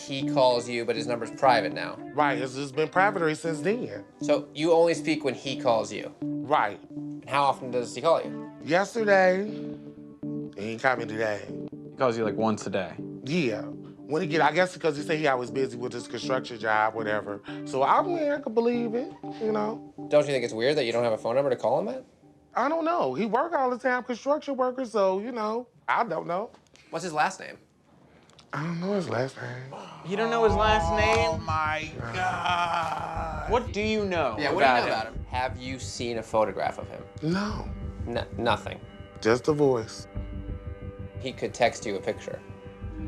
[SPEAKER 2] He calls you, but his number's private now.
[SPEAKER 1] Right, it's just been private since then.
[SPEAKER 2] So you only speak when he calls you?
[SPEAKER 1] Right.
[SPEAKER 2] And how often does he call you?
[SPEAKER 1] Yesterday, he ain't called me today.
[SPEAKER 4] He calls you like once a day?
[SPEAKER 1] Yeah. When he get, I guess because he said he always busy with his construction job, whatever. So I mean, I could believe it, you know.
[SPEAKER 2] Don't you think it's weird that you don't have a phone number to call him at?
[SPEAKER 1] I don't know. He work all the time, construction worker, so, you know, I don't know.
[SPEAKER 2] What's his last name?
[SPEAKER 1] I don't know his last name.
[SPEAKER 4] You don't know his last name?
[SPEAKER 17] Oh my God.
[SPEAKER 4] What do you know
[SPEAKER 2] Yeah, what do you know about him? Have you seen a photograph of him?
[SPEAKER 1] No.
[SPEAKER 2] Nothing.
[SPEAKER 1] Just a voice.
[SPEAKER 2] He could text you a picture.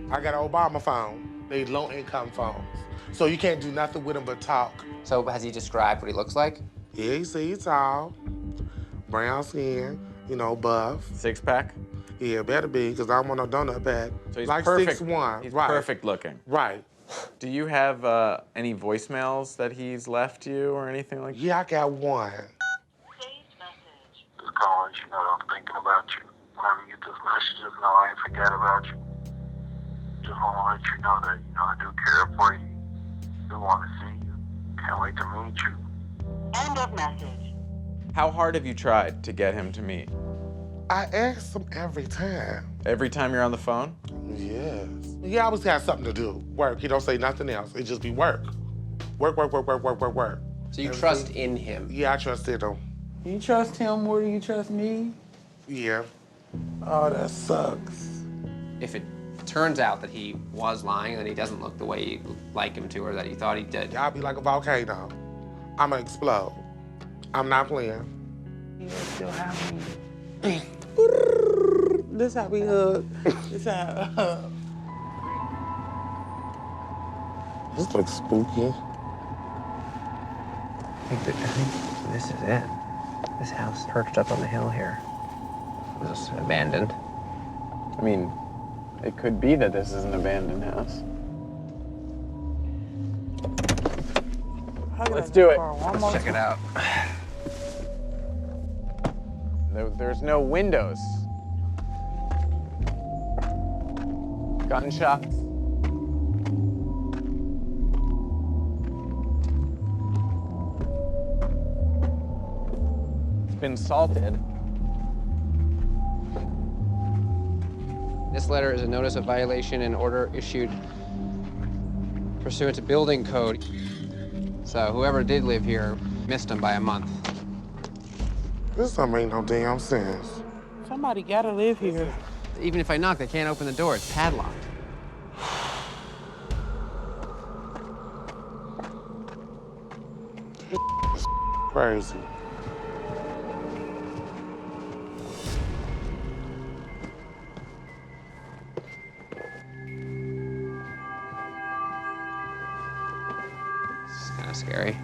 [SPEAKER 1] I got an Obama phone. They low-income phones. So you can't do nothing with him but talk.
[SPEAKER 2] So has he described what he looks like?
[SPEAKER 1] Yeah, he's tall, brown skin, you know, buff.
[SPEAKER 4] Six-pack?
[SPEAKER 1] Yeah, better be, because I don't want no donut pack.
[SPEAKER 4] So he's
[SPEAKER 1] like
[SPEAKER 4] perfect.
[SPEAKER 1] 6'1".
[SPEAKER 4] He's
[SPEAKER 1] right.
[SPEAKER 4] perfect looking.
[SPEAKER 1] Right.
[SPEAKER 4] Do you have any voicemails that he's left you or anything like that?
[SPEAKER 1] Yeah, I got one.
[SPEAKER 13] Just calling you know I'm thinking about you. Whenever you get this message, just know I ain't forget about you. Just want to let you know that, you know, I do care for you. Do want to see you. Can't wait to meet you.
[SPEAKER 18] End of message.
[SPEAKER 4] How hard have you tried to get him to meet?
[SPEAKER 1] I ask him every time.
[SPEAKER 4] Every time you're on the phone?
[SPEAKER 1] Yes. He always has something to do. Work. He don't say nothing else. It just be work. Work, work, work, work, work, work, work.
[SPEAKER 2] So you trust in him?
[SPEAKER 1] Yeah, I trusted him.
[SPEAKER 17] You trust him more than you trust me?
[SPEAKER 1] Yeah.
[SPEAKER 17] Oh, that sucks.
[SPEAKER 2] If it turns out that he was lying, that he doesn't look the way you like him to or that you thought he did.
[SPEAKER 1] I'll be like a volcano. I'ma explode. I'm not playing.
[SPEAKER 17] You still have me. This how we hug. This how.
[SPEAKER 1] This looks spooky.
[SPEAKER 10] I think this is it. This house perched up on the hill here. It was abandoned.
[SPEAKER 4] I mean, it could be that this is an abandoned house. Let's do it.
[SPEAKER 10] Let's check it out.
[SPEAKER 4] There's no windows. Gunshots. It's been salted.
[SPEAKER 2] This letter is a notice of violation and order issued pursuant to building code. So whoever did live here missed him by a month.
[SPEAKER 1] This don't make no damn sense.
[SPEAKER 17] Somebody gotta live here.
[SPEAKER 2] Even if I knock, they can't open the door. It's padlocked.
[SPEAKER 1] Crazy.
[SPEAKER 2] It's kind of scary.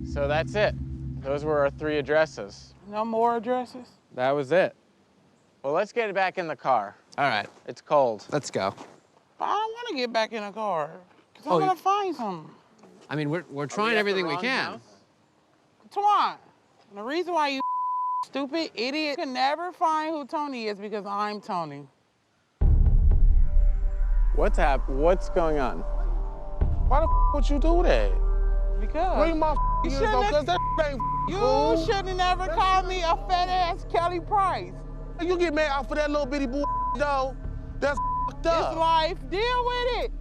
[SPEAKER 4] So that's it. Those were our 3 addresses.
[SPEAKER 17] No more addresses?
[SPEAKER 4] That was it. Well, let's get it back in the car.
[SPEAKER 2] All right.
[SPEAKER 4] It's cold.
[SPEAKER 2] Let's go.
[SPEAKER 17] But I don't want to get back in a car. Because I'm
[SPEAKER 2] Oh,
[SPEAKER 17] going to find something.
[SPEAKER 2] I mean, we're trying everything we can.
[SPEAKER 17] Twan, the reason why you stupid idiot can never find who Tony is because I'm Tony.
[SPEAKER 8] What's going on?
[SPEAKER 1] Why the would you do that?
[SPEAKER 17] Because
[SPEAKER 1] Bring my
[SPEAKER 17] you
[SPEAKER 1] years on, cause that ain't
[SPEAKER 17] you
[SPEAKER 1] cool.
[SPEAKER 17] shouldn't have never called me a fat ass Kelly Price.
[SPEAKER 1] You get mad off for that little bitty bull though. That's up.
[SPEAKER 17] It's life. Deal with it.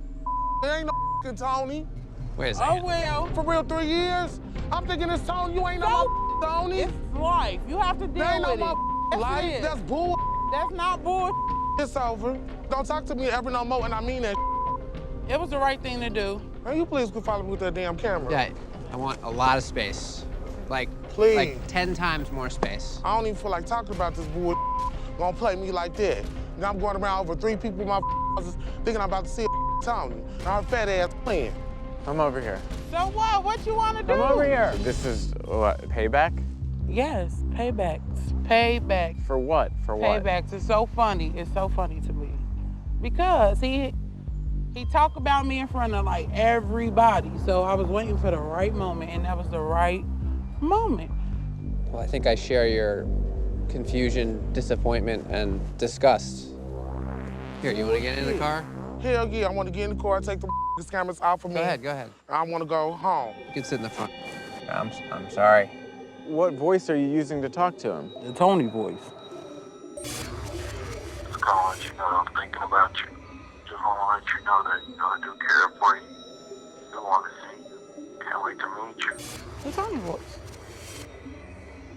[SPEAKER 1] It ain't no Tony.
[SPEAKER 2] Wait a second.
[SPEAKER 17] Oh well.
[SPEAKER 1] For real, 3 years? I'm thinking it's Tony. You ain't no Tony.
[SPEAKER 17] It's life. You have to deal
[SPEAKER 1] That ain't
[SPEAKER 17] with
[SPEAKER 1] no
[SPEAKER 17] it.
[SPEAKER 1] life. That's bull.
[SPEAKER 17] That's not bull.
[SPEAKER 1] It's over. Don't talk to me ever no more, and I mean that.
[SPEAKER 17] It was the right thing to do.
[SPEAKER 1] Can you please go follow me with that damn camera?
[SPEAKER 2] Yeah, I want a lot of space. Like,
[SPEAKER 1] Please.
[SPEAKER 2] like 10 times more space.
[SPEAKER 1] I don't even feel like talking about this bull. Gonna play me like that. And I'm going around over 3 people in my houses thinking I'm about to see a Tony. And her fat ass playing.
[SPEAKER 8] Come over here.
[SPEAKER 17] So what? What you want to do?
[SPEAKER 8] Come over here. This is what, payback?
[SPEAKER 17] Yes, paybacks. Paybacks.
[SPEAKER 8] For what? For what?
[SPEAKER 17] Paybacks. It's so funny. It's so funny to me. Because he talked about me in front of like everybody. So I was waiting for the right moment, and that was the right moment.
[SPEAKER 2] Well, I think I share your confusion, disappointment, and disgust. Here, you want to get in the car?
[SPEAKER 1] Hell yeah, I want to get in the car and take the cameras out for me.
[SPEAKER 2] Go ahead, go ahead.
[SPEAKER 1] I want to go home.
[SPEAKER 2] You can sit in the front.
[SPEAKER 8] I'm sorry. What voice are you using to talk to him?
[SPEAKER 17] The Tony voice.
[SPEAKER 13] Just gonna let you know I'm thinking about you. Just wanna let you know that, I do care for you. Do wanna see you. Can't wait to meet you.
[SPEAKER 17] The Tony voice.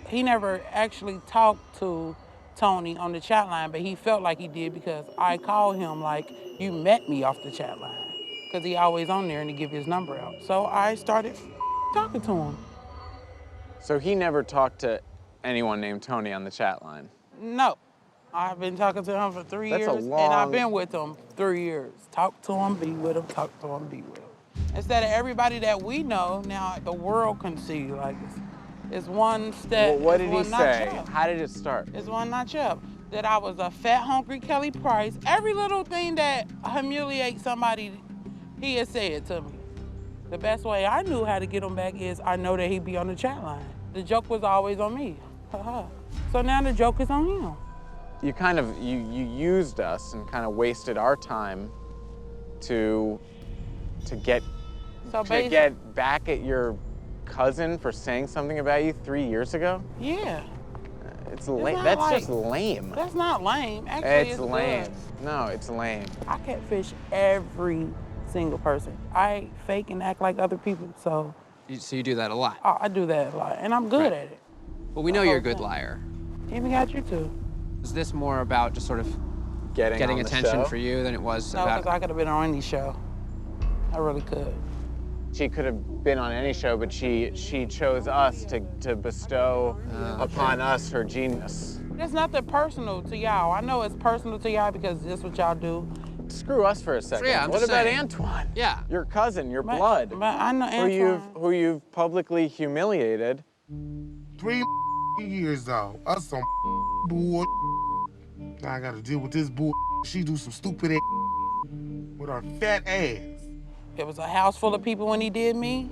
[SPEAKER 17] He never actually talked to Tony on the chat line, but he felt like he did because I called him like, you met me off the chat line. Because he always on there and he give his number out. So I started talking to him.
[SPEAKER 8] So he never talked to anyone named Tony on the chat line?
[SPEAKER 17] No. I've been talking to him for 3
[SPEAKER 8] That's
[SPEAKER 17] years,
[SPEAKER 8] a long...
[SPEAKER 17] and I've been with him 3 years. Talk to him, be with him, talk to him, be with him. Instead of everybody that we know, now the world can see, like, it's one step.
[SPEAKER 8] Well, what did he
[SPEAKER 17] one notch
[SPEAKER 8] say?
[SPEAKER 17] up.
[SPEAKER 8] How did it start?
[SPEAKER 17] It's one notch up. That I was a fat, hungry Kelly Price. Every little thing that humiliates somebody, he has said to me. The best way I knew how to get him back is I know that he'd be on the chat line. The joke was always on me. So now the joke is on him.
[SPEAKER 8] You kind of, you used us and kind of wasted our time to get back at your cousin for saying something about you 3 years ago?
[SPEAKER 17] Yeah.
[SPEAKER 8] It's lame. That's just lame.
[SPEAKER 17] That's not lame. Actually,
[SPEAKER 8] it's lame.
[SPEAKER 17] Good.
[SPEAKER 8] No, it's lame.
[SPEAKER 17] I catfish every single person. I fake and act like other people, so.
[SPEAKER 2] So you do that a lot?
[SPEAKER 17] Oh, I do that a lot, and I'm good at it.
[SPEAKER 2] Well, we know you're a good liar.
[SPEAKER 17] Even got you too.
[SPEAKER 2] Is this more about just sort of getting attention for you than it was
[SPEAKER 17] no,
[SPEAKER 2] about?
[SPEAKER 17] No, because I could have been on any show. I really could.
[SPEAKER 8] She could have been on any show, but she chose us to bestow upon us her genius.
[SPEAKER 17] It's nothing personal to y'all. I know it's personal to y'all because that's what y'all do.
[SPEAKER 8] Screw us for a second.
[SPEAKER 2] Yeah,
[SPEAKER 8] what about Antoine?
[SPEAKER 2] Yeah.
[SPEAKER 8] Your cousin, your blood.
[SPEAKER 17] But I know Antoine.
[SPEAKER 8] Who you've publicly humiliated.
[SPEAKER 1] 3 years though. Us some bull. Now I gotta deal with this bull. She do some stupid ass with her fat ass.
[SPEAKER 17] It was a house full of people when he did me,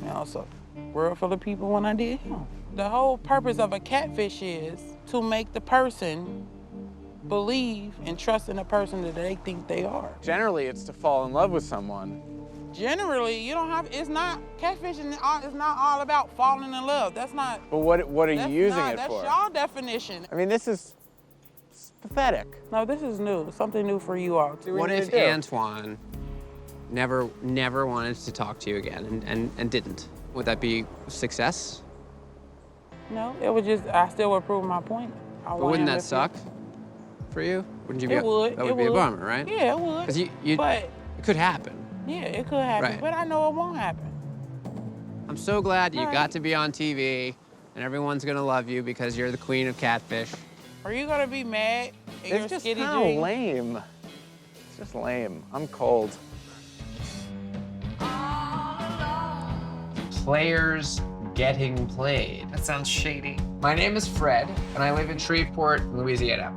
[SPEAKER 17] and also a world full of people when I did him. The whole purpose of a catfish is to make the person believe and trust in the person that they think they are.
[SPEAKER 8] Generally, it's to fall in love with someone.
[SPEAKER 17] Generally, you don't have, it's not, catfishing is not all about falling in love. That's not.
[SPEAKER 8] But what are you using it
[SPEAKER 17] for? That's y'all definition.
[SPEAKER 8] I mean, this is pathetic.
[SPEAKER 17] No, this is new, something new for you all.
[SPEAKER 2] What if Antoine never wanted to talk to you again and didn't? Would that be success?
[SPEAKER 17] No, it would just, I still would prove my point.
[SPEAKER 2] But wouldn't that suck for you? Wouldn't you be?
[SPEAKER 17] It would.
[SPEAKER 2] That would be a bummer, right?
[SPEAKER 17] Yeah, it would.
[SPEAKER 2] Because it could happen.
[SPEAKER 17] Yeah, it could happen,
[SPEAKER 2] right.
[SPEAKER 17] But I know it won't happen.
[SPEAKER 2] I'm so glad you got to be on TV and everyone's gonna love you because you're the queen of catfish.
[SPEAKER 17] Are you gonna be mad in your
[SPEAKER 8] It's just
[SPEAKER 17] skinny
[SPEAKER 8] kind of
[SPEAKER 17] jeans?
[SPEAKER 8] lame. It's just lame. I'm cold.
[SPEAKER 2] Players getting played.
[SPEAKER 6] That sounds shady.
[SPEAKER 2] My name is Fred, and I live in Shreveport, Louisiana.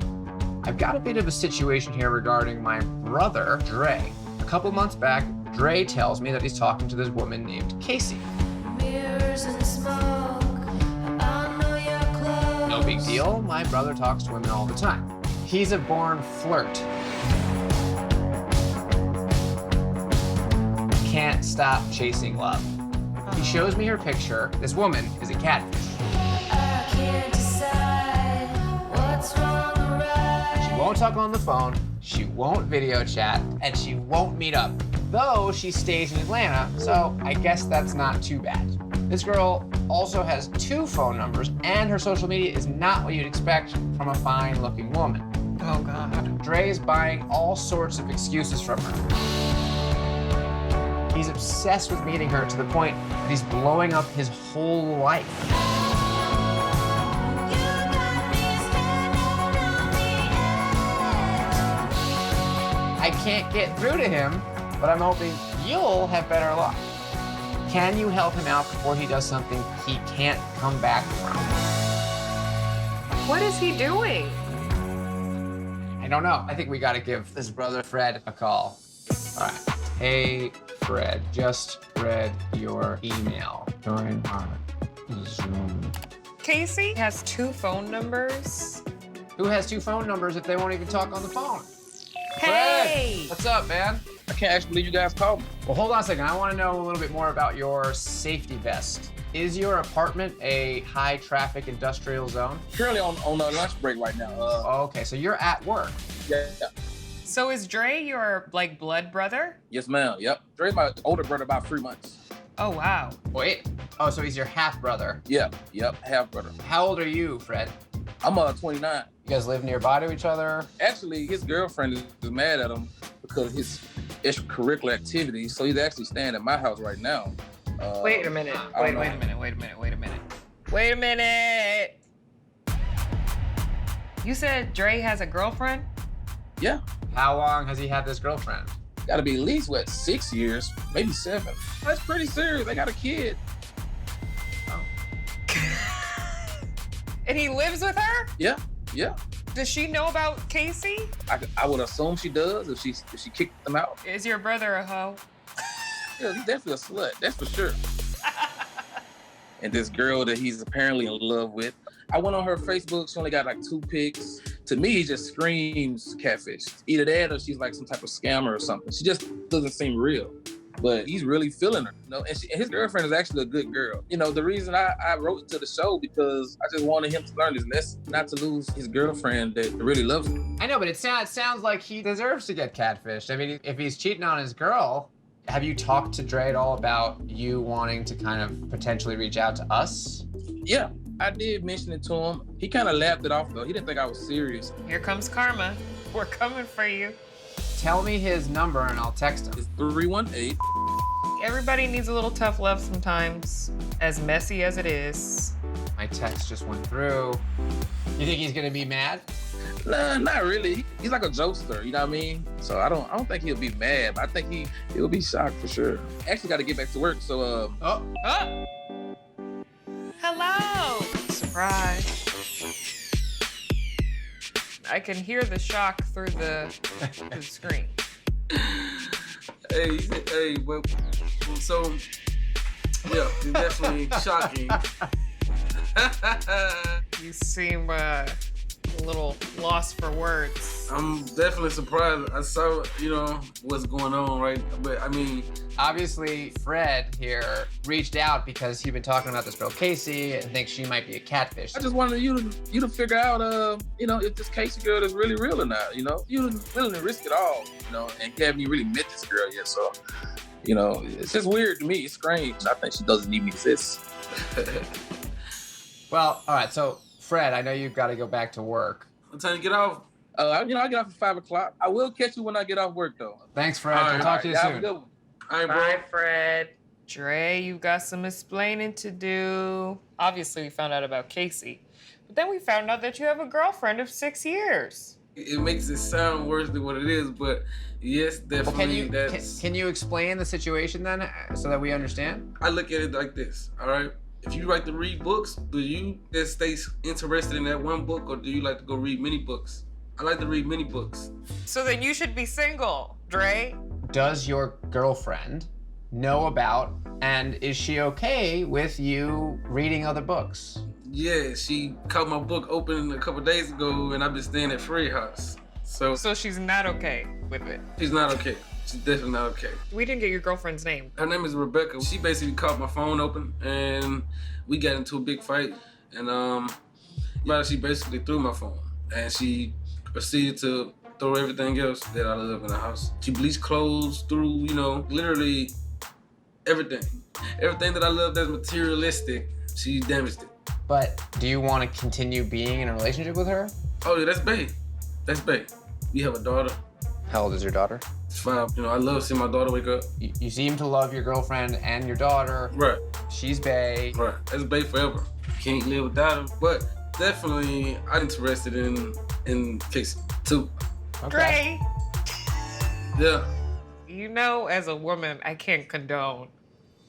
[SPEAKER 2] I've got a bit of a situation here regarding my brother, Dre. A couple months back, Dre tells me that he's talking to this woman named Casey. No big deal, my brother talks to women all the time. He's a born flirt. can't stop chasing love. He shows me her picture. This woman is a catfish. She won't talk on the phone, she won't video chat, and she won't meet up. Though she stays in Atlanta, so I guess that's not too bad. This girl also has 2 phone numbers, and her social media is not what you'd expect from a fine-looking woman.
[SPEAKER 19] Oh, God.
[SPEAKER 2] Dre is buying all sorts of excuses from her. He's obsessed with meeting her to the point that he's blowing up his whole life. I can't get through to him, but I'm hoping you'll have better luck. Can you help him out before he does something he can't come back from?
[SPEAKER 19] What is he doing?
[SPEAKER 2] I don't know. I think we gotta give his brother Fred a call. All right. Hey, Fred, just read your email during our Zoom.
[SPEAKER 19] Casey has 2 phone numbers.
[SPEAKER 2] Who has 2 phone numbers if they won't even talk on the phone?
[SPEAKER 19] Hey!
[SPEAKER 2] Fred, what's up, man?
[SPEAKER 11] I can't actually believe you guys called me.
[SPEAKER 2] Well, hold on a second. I want to know a little bit more about your safety vest. Is your apartment a high-traffic industrial zone?
[SPEAKER 11] Currently on a lunch break right now.
[SPEAKER 2] Okay, so you're at work.
[SPEAKER 11] Yeah.
[SPEAKER 19] So is Dre your, like, blood brother?
[SPEAKER 11] Yes, ma'am. Yep. Dre's my older brother, about 3 months.
[SPEAKER 19] Oh, wow.
[SPEAKER 2] Wait. Oh, so he's your half-brother.
[SPEAKER 11] Yeah. Yep. Half brother.
[SPEAKER 2] How old are you, Fred?
[SPEAKER 11] I'm 29.
[SPEAKER 2] You guys live nearby to each other?
[SPEAKER 11] Actually, his girlfriend is mad at him because his extracurricular activities, so he's actually staying at my house right now.
[SPEAKER 19] Wait a minute. Wait a minute. You said Dre has a girlfriend?
[SPEAKER 11] Yeah.
[SPEAKER 2] How long has he had this girlfriend?
[SPEAKER 11] Gotta be at least, 6 years, maybe 7. That's pretty serious. They got a kid.
[SPEAKER 19] And he lives with her?
[SPEAKER 11] Yeah.
[SPEAKER 19] Does she know about Casey?
[SPEAKER 11] I would assume she does if she kicked them out.
[SPEAKER 19] Is your brother a hoe?
[SPEAKER 11] Yeah, he's definitely a slut. That's for sure. And this girl that he's apparently in love with, I went on her Facebook. She only got like 2 pics. To me, he just screams catfish. Either that or she's like some type of scammer or something. She just doesn't seem real. But he's really feeling her, and his girlfriend is actually a good girl. The reason I wrote to the show because I just wanted him to learn this lesson, not to lose his girlfriend that really loves him.
[SPEAKER 2] I know, but it sounds like he deserves to get catfished. I mean, if he's cheating on his girl, have you talked to Dre at all about you wanting to kind of potentially reach out to us?
[SPEAKER 11] Yeah, I did mention it to him. He kind of laughed it off, though. He didn't think I was serious.
[SPEAKER 19] Here comes karma. We're coming for you.
[SPEAKER 2] Tell me his number and I'll text him.
[SPEAKER 11] It's 318.
[SPEAKER 19] Everybody needs a little tough love sometimes, as messy as it is.
[SPEAKER 2] My text just went through. You think he's gonna be mad?
[SPEAKER 11] Nah, not really. He's like a jokester, you know what I mean? So I don't think he'll be mad, but I think he'll be shocked for sure. Actually got to get back to work, so
[SPEAKER 19] Hello! Surprise. I can hear the shock through the screen.
[SPEAKER 20] Hey, well, so, yeah, it's definitely shocking.
[SPEAKER 19] You seem a little lost for words.
[SPEAKER 20] I'm definitely surprised. I saw, what's going on, right? But, I mean...
[SPEAKER 2] Obviously, Fred here reached out because he'd been talking about this girl, Casey, and thinks she might be a catfish.
[SPEAKER 11] I just wanted you to figure out, if this Casey girl is really real or not, You didn't really risk it all, and you haven't really met this girl yet, so, it's just weird to me. It's strange. I think she doesn't even exist.
[SPEAKER 2] Well, all right, so, Fred, I know you've got to go back to work.
[SPEAKER 20] What time you get off?
[SPEAKER 11] I get off at 5 o'clock. I will catch you when I get off work, though.
[SPEAKER 2] Thanks, Fred. I'll talk to you soon.
[SPEAKER 11] Have a good one.
[SPEAKER 19] Bye, Fred. Dre, you got some explaining to do. Obviously, we found out about Casey. But then we found out that you have a girlfriend of 6 years.
[SPEAKER 20] It makes it sound worse than what it is, but yes, definitely.
[SPEAKER 2] Can you explain the situation then, so that we understand?
[SPEAKER 20] I look at it like this, all right? If you like to read books, do you just stay interested in that one book, or do you like to go read many books? I like to read many books.
[SPEAKER 19] So then you should be single, Dre.
[SPEAKER 2] Does your girlfriend know about, and is she okay with you reading other books?
[SPEAKER 20] Yeah, she caught my book open a couple days ago, and I've been staying at Fred's house. So
[SPEAKER 19] she's not okay. with it.
[SPEAKER 20] She's not okay. She's definitely not okay.
[SPEAKER 19] We didn't get your girlfriend's name.
[SPEAKER 20] Her name is Rebecca. She basically caught my phone open and we got into a big fight. And she basically threw my phone. And she proceeded to throw everything else that I love in the house. She bleached clothes, threw, literally everything. Everything that I love that's materialistic, she damaged it.
[SPEAKER 2] But do you want to continue being in a relationship with her?
[SPEAKER 20] Oh yeah, that's bae. That's bae. We have a daughter.
[SPEAKER 2] How old is your daughter?
[SPEAKER 20] It's 5. I love seeing my daughter wake up.
[SPEAKER 2] You seem to love your girlfriend and your daughter.
[SPEAKER 20] Right.
[SPEAKER 2] She's bae.
[SPEAKER 20] Right. That's bae forever. Can't live without her. But definitely, I'm interested in Casey too.
[SPEAKER 19] Dre.
[SPEAKER 20] Yeah.
[SPEAKER 19] As a woman, I can't condone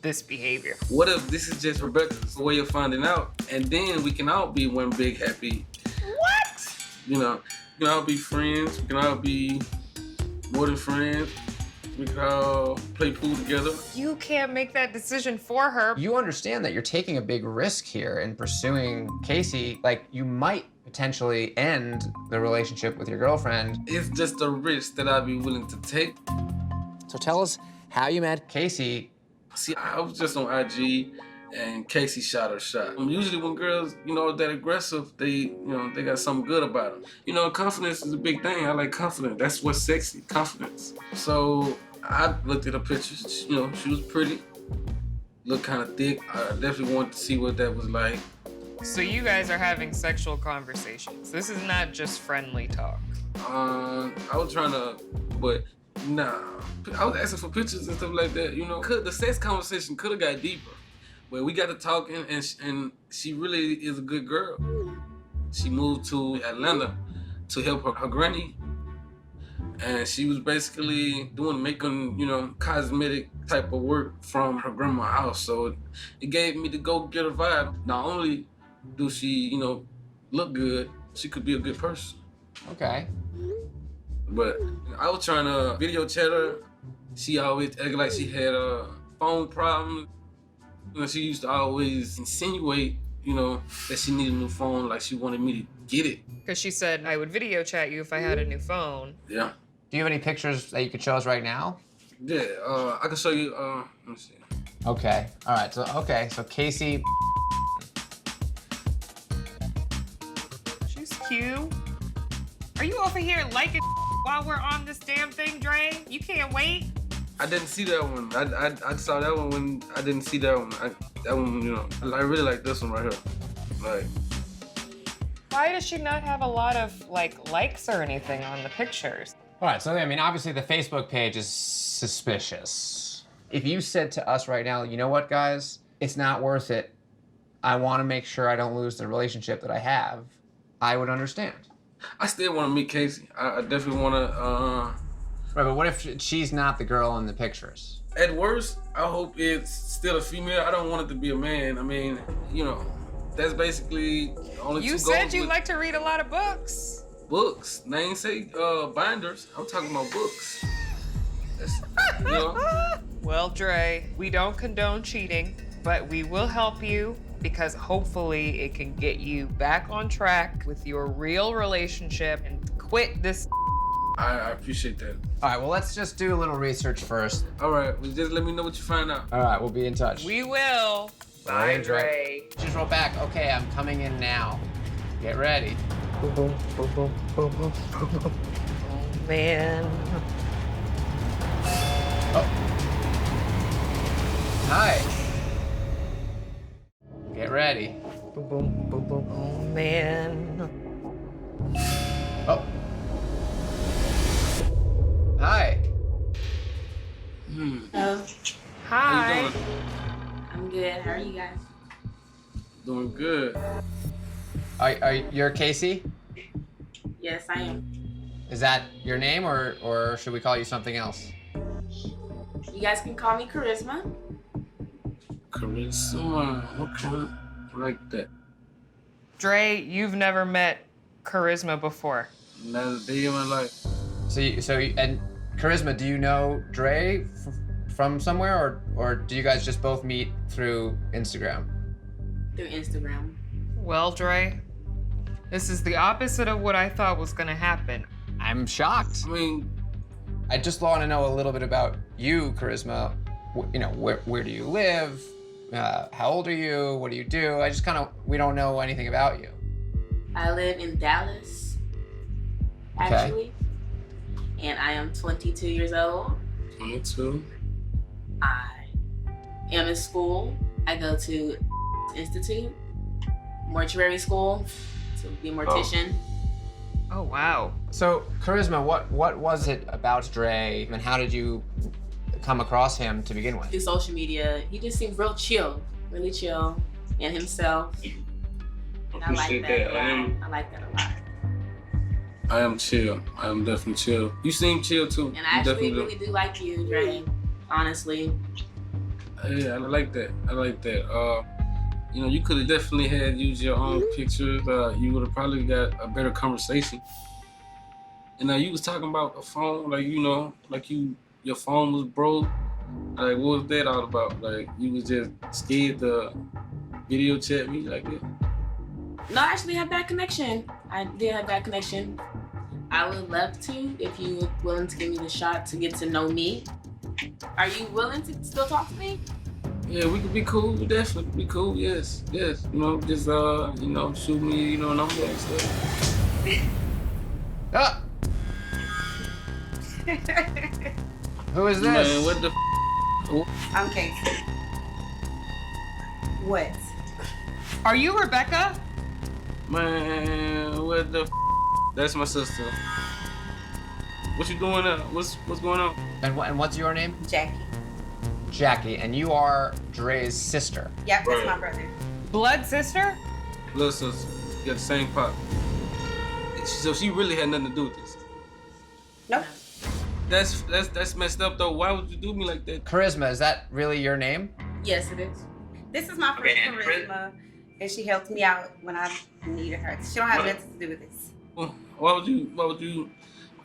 [SPEAKER 19] this behavior.
[SPEAKER 20] What if this is just Rebecca's way of finding out, and then we can all be one big happy?
[SPEAKER 19] What?
[SPEAKER 20] We can all be friends. We can all be more than friends. We can all play pool together.
[SPEAKER 19] You can't make that decision for her.
[SPEAKER 2] You understand that you're taking a big risk here in pursuing Casey. Like, you might potentially end the relationship with your girlfriend.
[SPEAKER 20] It's just a risk that I'd be willing to take.
[SPEAKER 2] So tell us how you met Casey.
[SPEAKER 20] See, I was just on IG and Casey shot her shot. Usually when girls, that aggressive, they got something good about them. Confidence is a big thing. I like confidence. That's what's sexy, confidence. So I looked at her pictures. She was pretty, looked kind of thick. I definitely wanted to see what that was like.
[SPEAKER 19] So you guys are having sexual conversations. This is not just friendly talk.
[SPEAKER 20] I was trying to, but nah. I was asking for pictures and stuff like that. The sex conversation could have got deeper. But we got to talking, and she really is a good girl. She moved to Atlanta to help her granny. And she was basically making cosmetic type of work from her grandma's house. So it gave me the go-getter vibe. Not only do she, look good, she could be a good person.
[SPEAKER 2] Okay.
[SPEAKER 20] But I was trying to video chat her. She always acted like she had a phone problem. She used to always insinuate, that she needed a new phone, like she wanted me to get it.
[SPEAKER 19] Because she said I would video chat you if I had a new phone.
[SPEAKER 20] Yeah.
[SPEAKER 2] Do you have any pictures that you could show us right now?
[SPEAKER 20] Yeah, I can show you, let me see.
[SPEAKER 2] Okay, all right, so Casey.
[SPEAKER 19] She's cute. Are you over here liking while we're on this damn thing, Dre? You can't wait?
[SPEAKER 20] I didn't see that one. I saw that one when I didn't see that one. That one, I really like this one right here. Like.
[SPEAKER 19] Why does she not have a lot of likes or anything on the pictures?
[SPEAKER 2] All right, so obviously the Facebook page is suspicious. If you said to us right now, you know what, guys, it's not worth it. I want to make sure I don't lose the relationship that I have, I would understand.
[SPEAKER 20] I still want to meet Casey. I definitely want to.
[SPEAKER 2] Right, but what if she's not the girl in the pictures?
[SPEAKER 20] At worst, I hope it's still a female. I don't want it to be a man. I mean, that's basically the only two
[SPEAKER 19] You
[SPEAKER 20] goals.
[SPEAKER 19] said you like to read a lot of books.
[SPEAKER 20] Books. They ain't say binders. I'm talking about books. That's,
[SPEAKER 19] Well, Dre, we don't condone cheating, but we will help you because hopefully it can get you back on track with your real relationship and quit this.
[SPEAKER 20] I appreciate that.
[SPEAKER 2] All right, well, let's just do a little research first.
[SPEAKER 20] All right, well, just let me know what you find out.
[SPEAKER 2] All right, we'll be in touch.
[SPEAKER 19] We will. Bye, Dre.
[SPEAKER 2] Just roll back. Okay, I'm coming in now. Get ready.
[SPEAKER 19] Boom, boom, boom, boom, boom, boom, boom, boom. Oh, man.
[SPEAKER 2] Oh. Hi. Get ready.
[SPEAKER 19] Boom, boom, boom, boom. Oh, man.
[SPEAKER 2] Oh. Hi.
[SPEAKER 21] Hello.
[SPEAKER 19] Hi.
[SPEAKER 20] How you doing?
[SPEAKER 21] I'm good. How are you guys?
[SPEAKER 20] Doing good.
[SPEAKER 2] You're Casey?
[SPEAKER 21] Yes, I am.
[SPEAKER 2] Is that your name, or should we call you something else?
[SPEAKER 21] You guys can call me Charisma.
[SPEAKER 20] Charisma. Okay. Like that.
[SPEAKER 19] Dre, you've never met Charisma before.
[SPEAKER 20] Not a day in my life.
[SPEAKER 2] And Charisma, do you know Dre from somewhere, or do you guys just both meet through Instagram?
[SPEAKER 21] Through Instagram.
[SPEAKER 19] Well, Dre, this is the opposite of what I thought was gonna happen.
[SPEAKER 2] I'm shocked.
[SPEAKER 20] I mean,
[SPEAKER 2] I just want to know a little bit about you, Charisma. You know, where do you live? How old are you? What do you do? I just we don't know anything about you.
[SPEAKER 21] I live in Dallas, actually, and I am 22 years old.
[SPEAKER 20] 22.
[SPEAKER 21] I am in school. I go to Institute, mortuary school, to be a mortician.
[SPEAKER 19] Oh, wow.
[SPEAKER 2] So, Charisma, what was it about Dre, and how did you come across him to begin with?
[SPEAKER 21] Through social media, he just seems real chill, really chill, and himself. And I like that a lot. I like that a lot.
[SPEAKER 20] I am chill. I am definitely chill. You seem chill too.
[SPEAKER 21] And I actually really do like you, Dre, honestly.
[SPEAKER 20] Yeah, I like that. I like that. You know, you could have definitely used your own pictures. You would have probably got a better conversation. And you was talking about a phone, like, you know, like your phone was broke. Like, what was that all about? Like, you was just scared to video chat me like that?
[SPEAKER 21] No, I actually have bad connection. I did have bad connection. I would love to if you were willing to give me the shot to get to know me. Are you willing to still talk to me?
[SPEAKER 20] Yeah, we could be cool. We definitely be cool. Yes, yes. You know, just you know, shoot me, you know, number and stuff.
[SPEAKER 2] Ah! Who is this?
[SPEAKER 20] Man, what the
[SPEAKER 5] I'm Casey. What?
[SPEAKER 19] Are you Rebecca?
[SPEAKER 20] Man, what the That's my sister. What you doing now? What's going on?
[SPEAKER 2] And what's your name?
[SPEAKER 5] Jackie.
[SPEAKER 2] Jackie, and you are Dre's sister.
[SPEAKER 5] Yep, that's my brother.
[SPEAKER 19] Blood sister?
[SPEAKER 20] Blood sister. Got the same pop. So she really had nothing to do with this.
[SPEAKER 5] Nope.
[SPEAKER 20] That's messed up though. Why would you do me like that?
[SPEAKER 2] Charisma, is that really your name?
[SPEAKER 21] Yes, it is.
[SPEAKER 5] This is my friend Charisma, and she helped me out when I needed her. She don't have nothing to do with this.
[SPEAKER 20] Well, why would you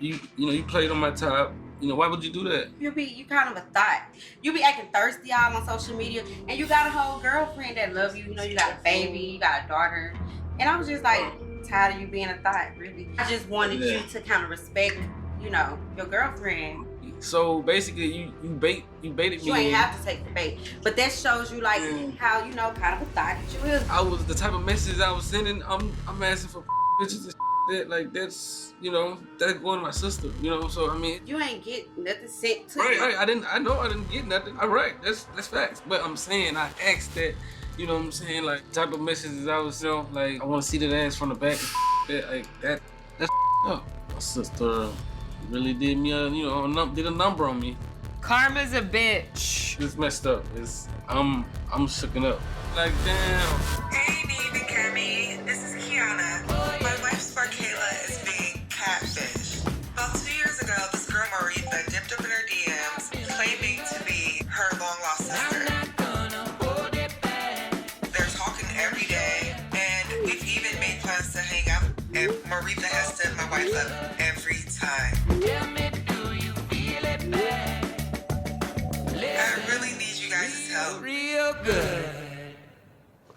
[SPEAKER 20] you played on my top. You know, why would you do that?
[SPEAKER 5] You kind of a thought. You be acting thirsty out on social media, and you got a whole girlfriend that love you. You know, you got a baby, you got a daughter. And I was just like, tired of you being a thought, really. I just wanted you to kind of respect, you know, your girlfriend.
[SPEAKER 20] So basically, you baited me.
[SPEAKER 5] You ain't have to take the bait, but that shows you like how, you know, kind of a thought that you is.
[SPEAKER 20] I was the type of messages I was sending. I'm asking for bitches and that, like, that's, you know, that's going to my sister, you know. So I mean,
[SPEAKER 5] you ain't get nothing sent to you.
[SPEAKER 20] Right. I know I didn't get nothing. All right, that's facts. But I'm saying I asked that, you know what I'm saying, like type of messages I was, you know, like I want to see that ass from the back, that, like that's up. My sister really did me a, you know, did a number on me.
[SPEAKER 19] Karma's a bitch.
[SPEAKER 20] It's messed up. I'm shooken up. Like, damn.
[SPEAKER 22] Hey, baby Cammy. This is Kiana. My wife, Sparkayla, is being catfished. About 2 years ago, this girl, Maritha, dipped up in her DMs, claiming to be her long-lost sister. They're talking every day, and we've even made plans to hang out, and Maritha has stood my wife up every time. I really need you guys' help.
[SPEAKER 19] Real good.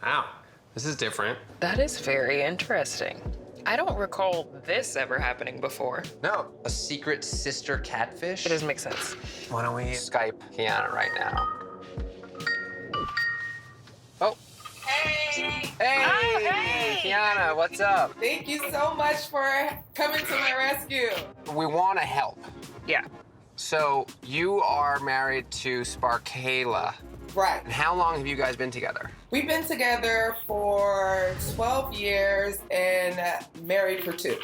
[SPEAKER 2] Wow, this is different.
[SPEAKER 19] That is very interesting. I don't recall this ever happening before.
[SPEAKER 2] No, a secret sister catfish?
[SPEAKER 19] It doesn't make sense.
[SPEAKER 2] Why don't we Skype Kiana right now? Oh.
[SPEAKER 22] Hey!
[SPEAKER 2] Hey! Kiana, what's up?
[SPEAKER 23] Thank you so much for coming to my rescue.
[SPEAKER 2] We want to help.
[SPEAKER 19] Yeah.
[SPEAKER 2] So you are married to Sparkayla.
[SPEAKER 23] Right.
[SPEAKER 2] And how long have you guys been together?
[SPEAKER 23] We've been together for 12 years and married for 2.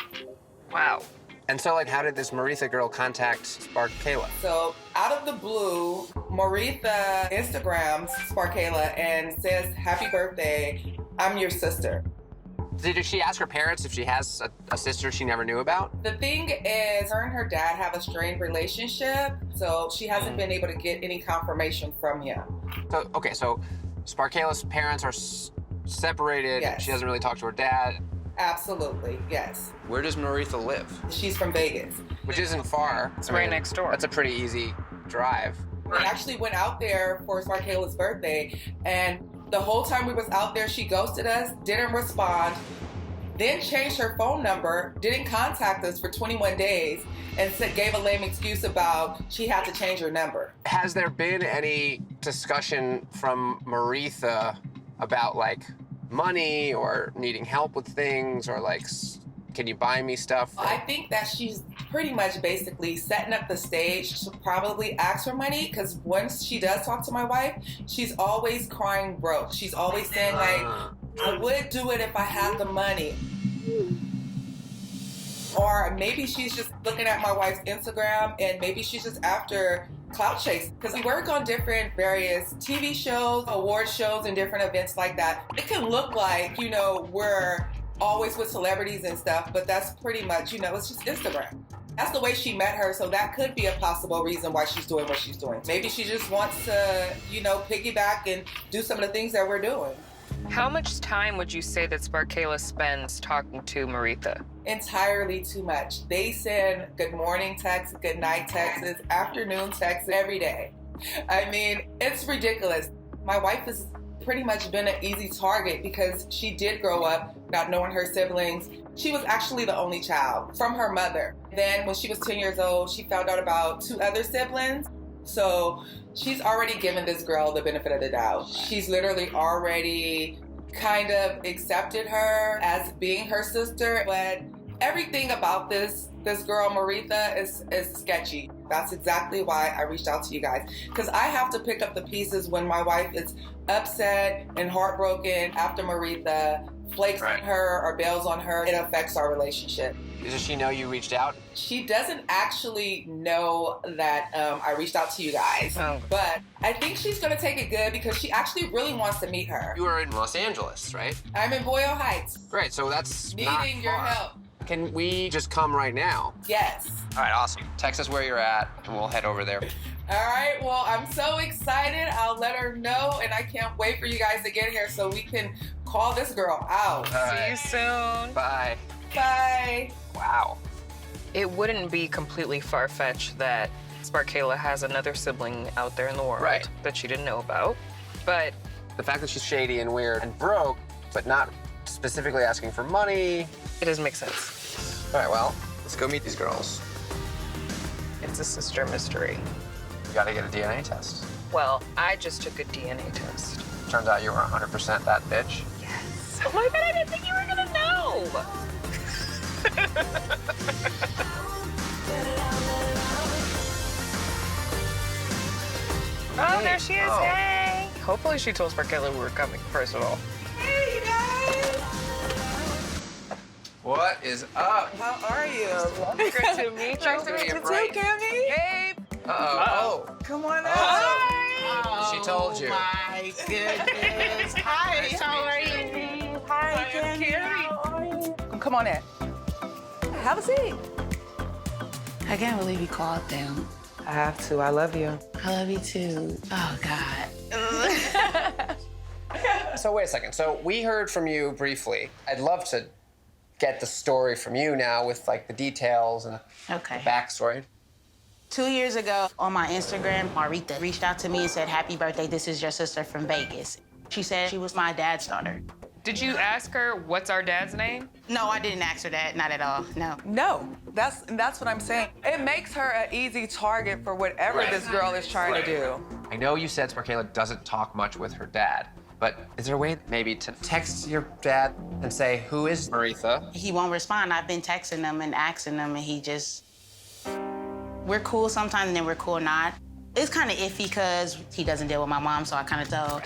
[SPEAKER 2] Wow. And so, like, how did this Maritha girl contact Sparkayla?
[SPEAKER 23] So, out of the blue, Maritha Instagrams Sparkayla and says, "Happy birthday, I'm your sister."
[SPEAKER 2] Did she ask her parents if she has a sister she never knew about?
[SPEAKER 23] The thing is, her and her dad have a strained relationship, so she hasn't been able to get any confirmation from him.
[SPEAKER 2] So, okay, so Sparkayla's parents are separated.
[SPEAKER 23] Yes.
[SPEAKER 2] She doesn't really talk to her dad.
[SPEAKER 23] Absolutely, yes.
[SPEAKER 2] Where does Maritha live?
[SPEAKER 23] She's from Vegas.
[SPEAKER 2] Which isn't far.
[SPEAKER 19] It's right next door.
[SPEAKER 2] That's a pretty easy drive.
[SPEAKER 23] We actually went out there for Sparkayla's birthday, and the whole time we was out there, she ghosted us, didn't respond. then changed her phone number, didn't contact us for 21 days, and gave a lame excuse about she had to change her number.
[SPEAKER 2] Has there been any discussion from Maritha about like money or needing help with things or like, can you buy me stuff?
[SPEAKER 23] I think that she's pretty much basically setting up the stage to probably ask for money, because once she does talk to my wife, she's always crying broke. She's always saying like, I would do it if I had the money. Or maybe she's just looking at my wife's Instagram and maybe she's just after clout chase. Because we work on different various TV shows, award shows, and different events like that. It can look like, you know, we're always with celebrities and stuff, but that's pretty much, you know, it's just Instagram. That's the way she met her, so that could be a possible reason why she's doing what she's doing. Maybe she just wants to, you know, piggyback and do some of the things that we're doing.
[SPEAKER 19] How much time would you say that Sparkayla spends talking to Maritha?
[SPEAKER 23] Entirely too much. They send good morning texts, good night texts, afternoon texts every day. I mean, it's ridiculous. My wife has pretty much been an easy target because she did grow up not knowing her siblings. She was actually the only child from her mother. Then when she was 10 years old, she found out about 2 other siblings. So she's already given this girl the benefit of the doubt. She's literally already kind of accepted her as being her sister. But everything about this girl, Maritha, is sketchy. That's exactly why I reached out to you guys. Because I have to pick up the pieces when my wife is upset and heartbroken after Maritha flakes on her or bails on her. It affects our relationship.
[SPEAKER 2] Does she know you reached out?
[SPEAKER 23] She doesn't actually know that I reached out to you guys, but I think she's gonna take it good because she actually really wants to meet her.
[SPEAKER 2] You are in Los Angeles, right?
[SPEAKER 23] I'm in Boyle Heights.
[SPEAKER 2] Great, so that's
[SPEAKER 23] Needing your help.
[SPEAKER 2] Can we just come right now?
[SPEAKER 23] Yes.
[SPEAKER 2] All right, awesome. Text us where you're at, and we'll head over there.
[SPEAKER 23] All right, well, I'm so excited. I'll let her know, and I can't wait for you guys to get here so we can call this girl out.
[SPEAKER 19] See you soon.
[SPEAKER 2] Bye.
[SPEAKER 23] Bye.
[SPEAKER 2] Wow.
[SPEAKER 19] It wouldn't be completely far-fetched that Sparkayla has another sibling out there in the world that she didn't know about, but
[SPEAKER 2] the fact that she's shady and weird and broke, but not specifically asking for money,
[SPEAKER 19] it doesn't make sense.
[SPEAKER 2] All right, well, let's go meet these girls.
[SPEAKER 19] It's a sister mystery.
[SPEAKER 2] You gotta get a DNA test.
[SPEAKER 19] Well, I just took a DNA test.
[SPEAKER 2] Turns out you were 100% that bitch.
[SPEAKER 19] Yes. Oh my God, I didn't think you were gonna know. Oh, there she is.
[SPEAKER 2] Oh.
[SPEAKER 19] Hey. Hopefully she told Sparkayla we were coming, first of all.
[SPEAKER 23] Hey, you guys.
[SPEAKER 2] What is up?
[SPEAKER 23] How are you?
[SPEAKER 19] Good to meet you.
[SPEAKER 23] Nice to meet you too, Cammy.
[SPEAKER 19] Hey.
[SPEAKER 2] Uh-oh. Oh.
[SPEAKER 23] Come on out.
[SPEAKER 19] Hi.
[SPEAKER 2] She told you.
[SPEAKER 23] My goodness. Hi,
[SPEAKER 2] Nice to
[SPEAKER 23] how are
[SPEAKER 2] meet
[SPEAKER 23] you? Hi, Cammy. How are you? Come on in. Have a seat.
[SPEAKER 7] I can't believe you called them.
[SPEAKER 23] I have to. I love you.
[SPEAKER 7] I love you too. Oh, God.
[SPEAKER 2] So wait a second. So we heard from you briefly. I'd love to get the story from you now with like the details and the backstory.
[SPEAKER 7] 2 years ago on my Instagram, Maritha reached out to me and said, "Happy birthday, this is your sister from Vegas." She said she was my dad's daughter.
[SPEAKER 19] Did you ask her what's our dad's name?
[SPEAKER 7] No, I didn't ask her that, not at all, no.
[SPEAKER 23] No, that's what I'm saying. It makes her an easy target for whatever this girl is trying to do.
[SPEAKER 2] I know you said Sparkayla doesn't talk much with her dad, but is there a way maybe to text your dad and say, who is Maritha?
[SPEAKER 7] He won't respond. I've been texting him and asking him, and he just... We're cool sometimes, and then we're cool not. It's kind of iffy because he doesn't deal with my mom, so I kind of tell...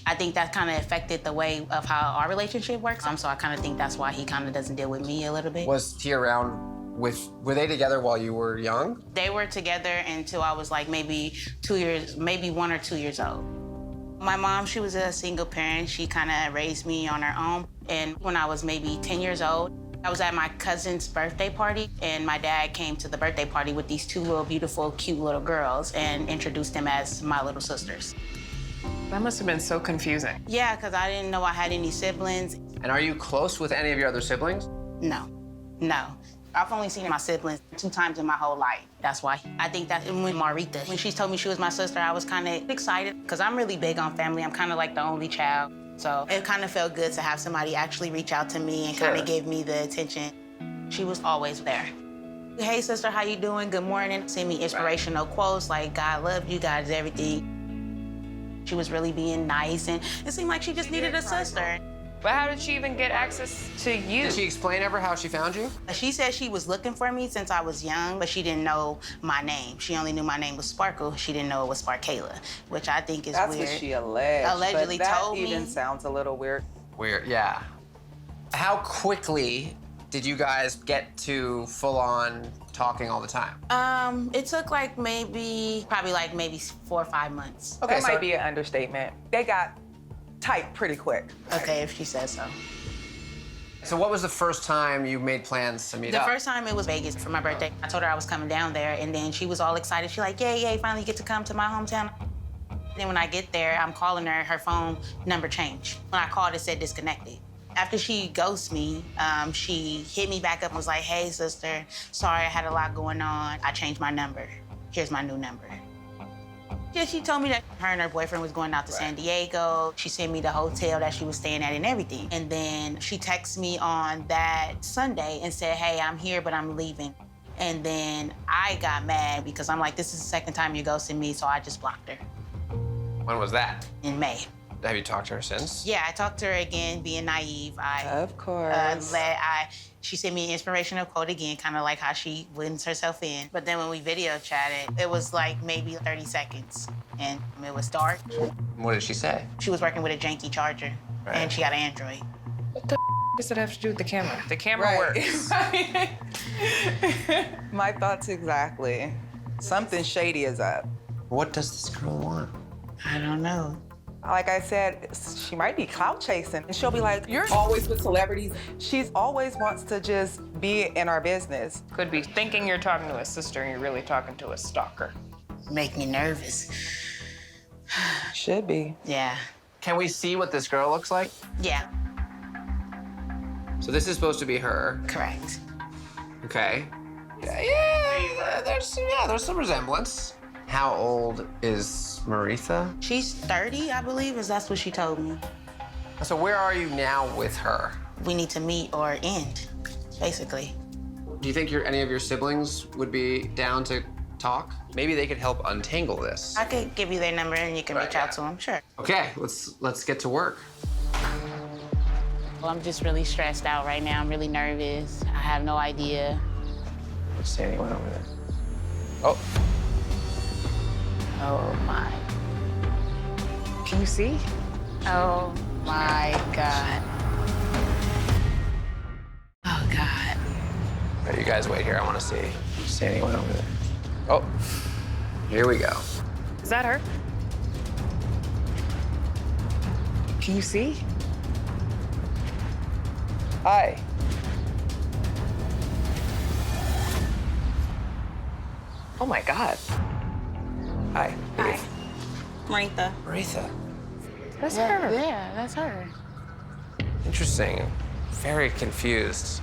[SPEAKER 7] I think that kind of affected the way of how our relationship works. So I kind of think that's why he kind of doesn't deal with me a little bit.
[SPEAKER 2] Was he around were they together while you were young?
[SPEAKER 7] They were together until I was like maybe 2 years, maybe 1 or 2 years old. My mom, she was a single parent. She kind of raised me on her own. And when I was maybe 10 years old, I was at my cousin's birthday party, and my dad came to the birthday party with these 2 little beautiful, cute little girls and introduced them as my little sisters.
[SPEAKER 19] That must have been so confusing.
[SPEAKER 7] Yeah, because I didn't know I had any siblings.
[SPEAKER 2] And are you close with any of your other siblings?
[SPEAKER 7] No, no. I've only seen my siblings 2 times in my whole life. That's why. I think that when Maritha, when she told me she was my sister, I was kind of excited because I'm really big on family. I'm kind of like the only child. So it kind of felt good to have somebody actually reach out to me and kind of give me the attention. She was always there. Hey, sister, how you doing? Good morning. Send me inspirational quotes like, God love you, God is everything. She was really being nice, and it seemed like she just needed a sister.
[SPEAKER 19] But how did she even get access to you?
[SPEAKER 2] Did she explain ever how she found you?
[SPEAKER 7] She said she was looking for me since I was young, but she didn't know my name. She only knew my name was Sparkle. She didn't know it was Sparkayla, which I think is
[SPEAKER 9] That's
[SPEAKER 7] weird.
[SPEAKER 9] what she alleged.
[SPEAKER 7] Allegedly
[SPEAKER 9] but that
[SPEAKER 7] told me.
[SPEAKER 9] even sounds a little weird.
[SPEAKER 2] Weird, yeah. How quickly did you guys get to full-on talking all the time?
[SPEAKER 7] It took like probably 4 or 5 months.
[SPEAKER 9] Okay, that might be an understatement. They got tight pretty quick.
[SPEAKER 7] Okay, if she says so.
[SPEAKER 2] So what was the first time you made plans to meet up?
[SPEAKER 7] The first time it was Vegas for my birthday. I told her I was coming down there, and then she was all excited. She's like, yay, finally get to come to my hometown. Then when I get there, I'm calling her phone number changed. When I called, it said disconnected. After she ghosted me, she hit me back up and was like, hey, sister, sorry, I had a lot going on. I changed my number. Here's my new number. Yeah, she told me that her and her boyfriend was going out to San Diego. She sent me the hotel that she was staying at and everything. And then she texted me on that Sunday and said, hey, I'm here, but I'm leaving. And then I got mad because I'm like, this is the second time you're ghosting me, so I just blocked her.
[SPEAKER 2] When was that?
[SPEAKER 7] In May.
[SPEAKER 2] Have you talked to her since?
[SPEAKER 7] Yeah, I talked to her again, being naive.
[SPEAKER 9] Of course.
[SPEAKER 7] She sent me an inspirational quote again, kind of like how she wins herself in. But then when we video chatted, it was like maybe 30 seconds, and it was dark.
[SPEAKER 2] What did she say?
[SPEAKER 7] She was working with a janky charger, and she got an Android.
[SPEAKER 19] What the does it have to do with the camera? The camera works.
[SPEAKER 9] My thoughts exactly. Something shady is up.
[SPEAKER 2] What does this girl want?
[SPEAKER 7] I don't know.
[SPEAKER 9] Like I said, she might be clout chasing. And she'll be like, you're always with celebrities. She's always wants to just be in our business.
[SPEAKER 19] Could be thinking you're talking to a sister and you're really talking to a stalker.
[SPEAKER 7] Make me nervous.
[SPEAKER 9] Should be.
[SPEAKER 7] Yeah.
[SPEAKER 2] Can we see what this girl looks like?
[SPEAKER 7] Yeah.
[SPEAKER 2] So this is supposed to be her.
[SPEAKER 7] Correct.
[SPEAKER 2] Okay. Yeah, there's some resemblance. How old is Maritha?
[SPEAKER 7] She's 30, I believe, that's what she told me.
[SPEAKER 2] So where are you now with her?
[SPEAKER 7] We need to meet or end, basically.
[SPEAKER 2] Do you think any of your siblings would be down to talk? Maybe they could help untangle this.
[SPEAKER 7] I could give you their number and you can reach out to them, sure.
[SPEAKER 2] Okay, let's get to work.
[SPEAKER 7] Well, I'm just really stressed out right now. I'm really nervous. I have no idea.
[SPEAKER 2] What's standing over there? Oh.
[SPEAKER 7] Oh my.
[SPEAKER 19] Can you see?
[SPEAKER 7] Oh my God. Oh God.
[SPEAKER 2] Right, you guys wait here, I want to see. See anyone over there? Oh, here we go.
[SPEAKER 19] Is that her? Can you see?
[SPEAKER 9] Hi.
[SPEAKER 19] Oh my God.
[SPEAKER 2] Hi.
[SPEAKER 7] Hi. Maritha.
[SPEAKER 2] Maritha.
[SPEAKER 19] That's her.
[SPEAKER 7] Yeah, that's her.
[SPEAKER 2] Interesting. Very confused.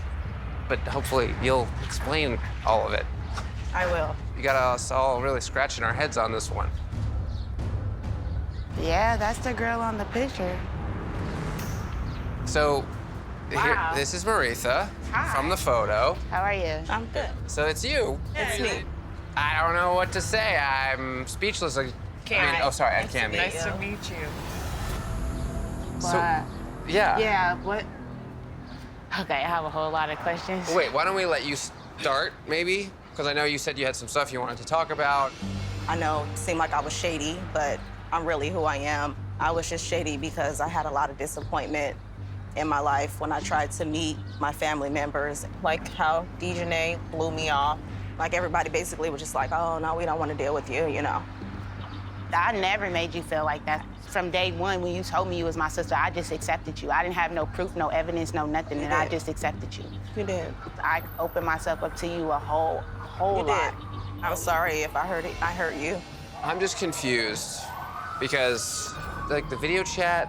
[SPEAKER 2] But hopefully you'll explain all of it.
[SPEAKER 7] I will.
[SPEAKER 2] You got us all really scratching our heads on this one.
[SPEAKER 7] Yeah, that's the girl on the picture.
[SPEAKER 2] So,
[SPEAKER 7] Wow.
[SPEAKER 2] this is Maritha
[SPEAKER 7] Hi.
[SPEAKER 2] from the photo.
[SPEAKER 7] How are you? I'm good.
[SPEAKER 2] So it's you.
[SPEAKER 7] It's me.
[SPEAKER 2] I don't know what to say. I'm speechless. I mean, sorry, I can't be.
[SPEAKER 19] Nice to meet you.
[SPEAKER 2] So, yeah.
[SPEAKER 7] Yeah, what? Okay, I have a whole lot of questions.
[SPEAKER 2] Wait, why don't we let you start, maybe? Because I know you said you had some stuff you wanted to talk about.
[SPEAKER 14] I know it seemed like I was shady, but I'm really who I am. I was just shady because I had a lot of disappointment in my life when I tried to meet my family members. Like how Dejanay blew me off. Like everybody basically was just like, oh, no, we don't want to deal with you, you know.
[SPEAKER 7] I never made you feel like that. From day one, when you told me you was my sister, I just accepted you. I didn't have no proof, no evidence, no nothing, and I just accepted you.
[SPEAKER 14] You did.
[SPEAKER 7] I opened myself up to you a whole
[SPEAKER 14] You
[SPEAKER 7] lot.
[SPEAKER 14] did. I'm sorry if I hurt you.
[SPEAKER 2] I'm just confused because, like, the video chat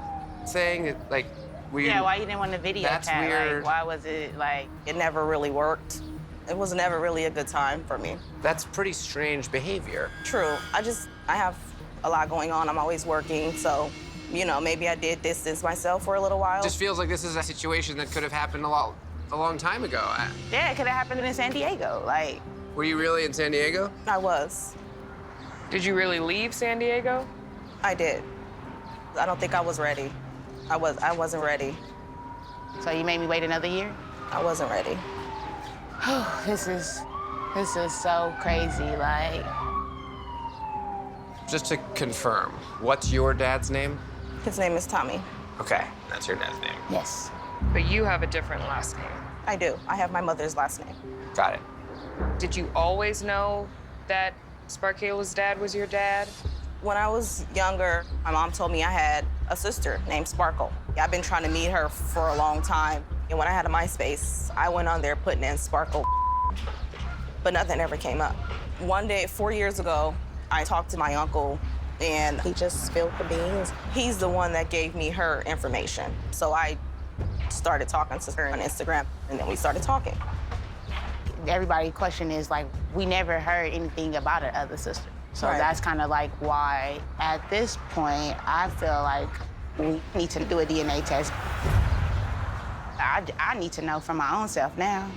[SPEAKER 2] thing, like,
[SPEAKER 7] Yeah, why you didn't want the video
[SPEAKER 2] That's
[SPEAKER 7] chat?
[SPEAKER 2] weird.
[SPEAKER 7] Like, why was it like?
[SPEAKER 14] It never really worked. It was never really a good time for me.
[SPEAKER 2] That's pretty strange behavior.
[SPEAKER 14] True. I have a lot going on. I'm always working, so You know, maybe I did distance myself for a little while.
[SPEAKER 2] It just feels like this is a situation that could have happened a long time ago.
[SPEAKER 7] Yeah, it could have happened in San Diego. Like,
[SPEAKER 2] Were you really in San Diego?
[SPEAKER 14] I was.
[SPEAKER 19] Did you really leave San Diego?
[SPEAKER 14] I did. I don't think I was ready. I wasn't ready.
[SPEAKER 7] so you made me wait another year?
[SPEAKER 14] I wasn't ready.
[SPEAKER 7] This is so crazy. Like,
[SPEAKER 2] Just to confirm, what's your dad's name?
[SPEAKER 14] His name is Tommy.
[SPEAKER 2] Okay, that's your dad's name.
[SPEAKER 14] Yes.
[SPEAKER 19] But you have a different last name.
[SPEAKER 14] I do. I have my mother's last name.
[SPEAKER 2] Got it.
[SPEAKER 19] Did you always know that Sparkayla's dad was your dad?
[SPEAKER 14] When I was younger, my mom told me I had a sister named Sparkle. I've been trying to meet her for a long time. And when I had a MySpace, I went on there putting in Sparkle, but nothing ever came up. One day, 4 years ago, I talked to my uncle, and he just spilled the beans. He's the one that gave me her information. So I started talking to her on Instagram, and then we started talking.
[SPEAKER 7] everybody's question is, like, we never heard anything about her other sister. So
[SPEAKER 14] Right.
[SPEAKER 7] that's kind of like why, at this point, I feel like we need to do a DNA test. I need to know for my own self now.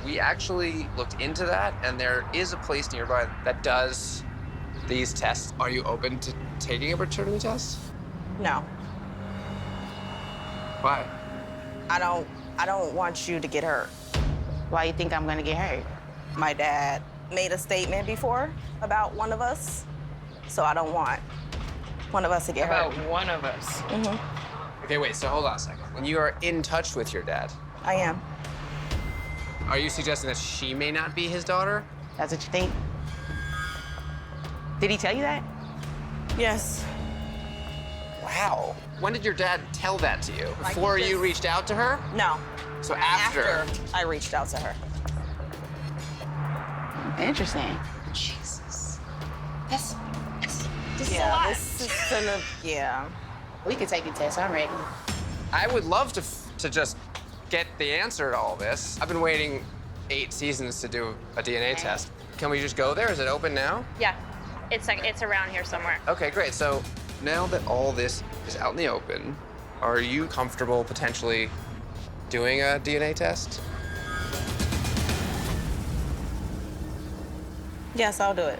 [SPEAKER 2] We actually looked into that, and there is a place nearby that does these tests. Are you open to taking a paternity test?
[SPEAKER 14] No,
[SPEAKER 2] Why?
[SPEAKER 14] I don't want you to get hurt.
[SPEAKER 7] Why you think I'm gonna get hurt?
[SPEAKER 14] My dad made a statement before about one of us, so I don't want one of us to get hurt.
[SPEAKER 19] About one of us.
[SPEAKER 14] Mm-hmm.
[SPEAKER 2] Okay, wait, so hold on a second. When you are in touch with your dad,
[SPEAKER 14] I am.
[SPEAKER 2] are you suggesting that she may not be his daughter?
[SPEAKER 7] That's what you think? Did he tell you that?
[SPEAKER 14] Yes.
[SPEAKER 2] Wow. When did your dad tell that to you?
[SPEAKER 14] Like,
[SPEAKER 2] Before
[SPEAKER 14] he
[SPEAKER 2] you
[SPEAKER 14] just-
[SPEAKER 2] reached out to her?
[SPEAKER 14] No.
[SPEAKER 2] So after?
[SPEAKER 14] I reached out to her.
[SPEAKER 7] Interesting.
[SPEAKER 21] Jesus. This is a
[SPEAKER 14] Yeah,
[SPEAKER 21] lot.
[SPEAKER 14] this is gonna, yeah.
[SPEAKER 7] We could take the test. I'm ready.
[SPEAKER 2] I would love to just get the answer to all this. I've been waiting 8 seasons to do a DNA test. Can we just go there? Is it open now?
[SPEAKER 12] Yeah, it's around here somewhere.
[SPEAKER 2] Okay, great. So now that all this is out in the open, are you comfortable potentially doing a DNA test?
[SPEAKER 14] Yes, I'll do it.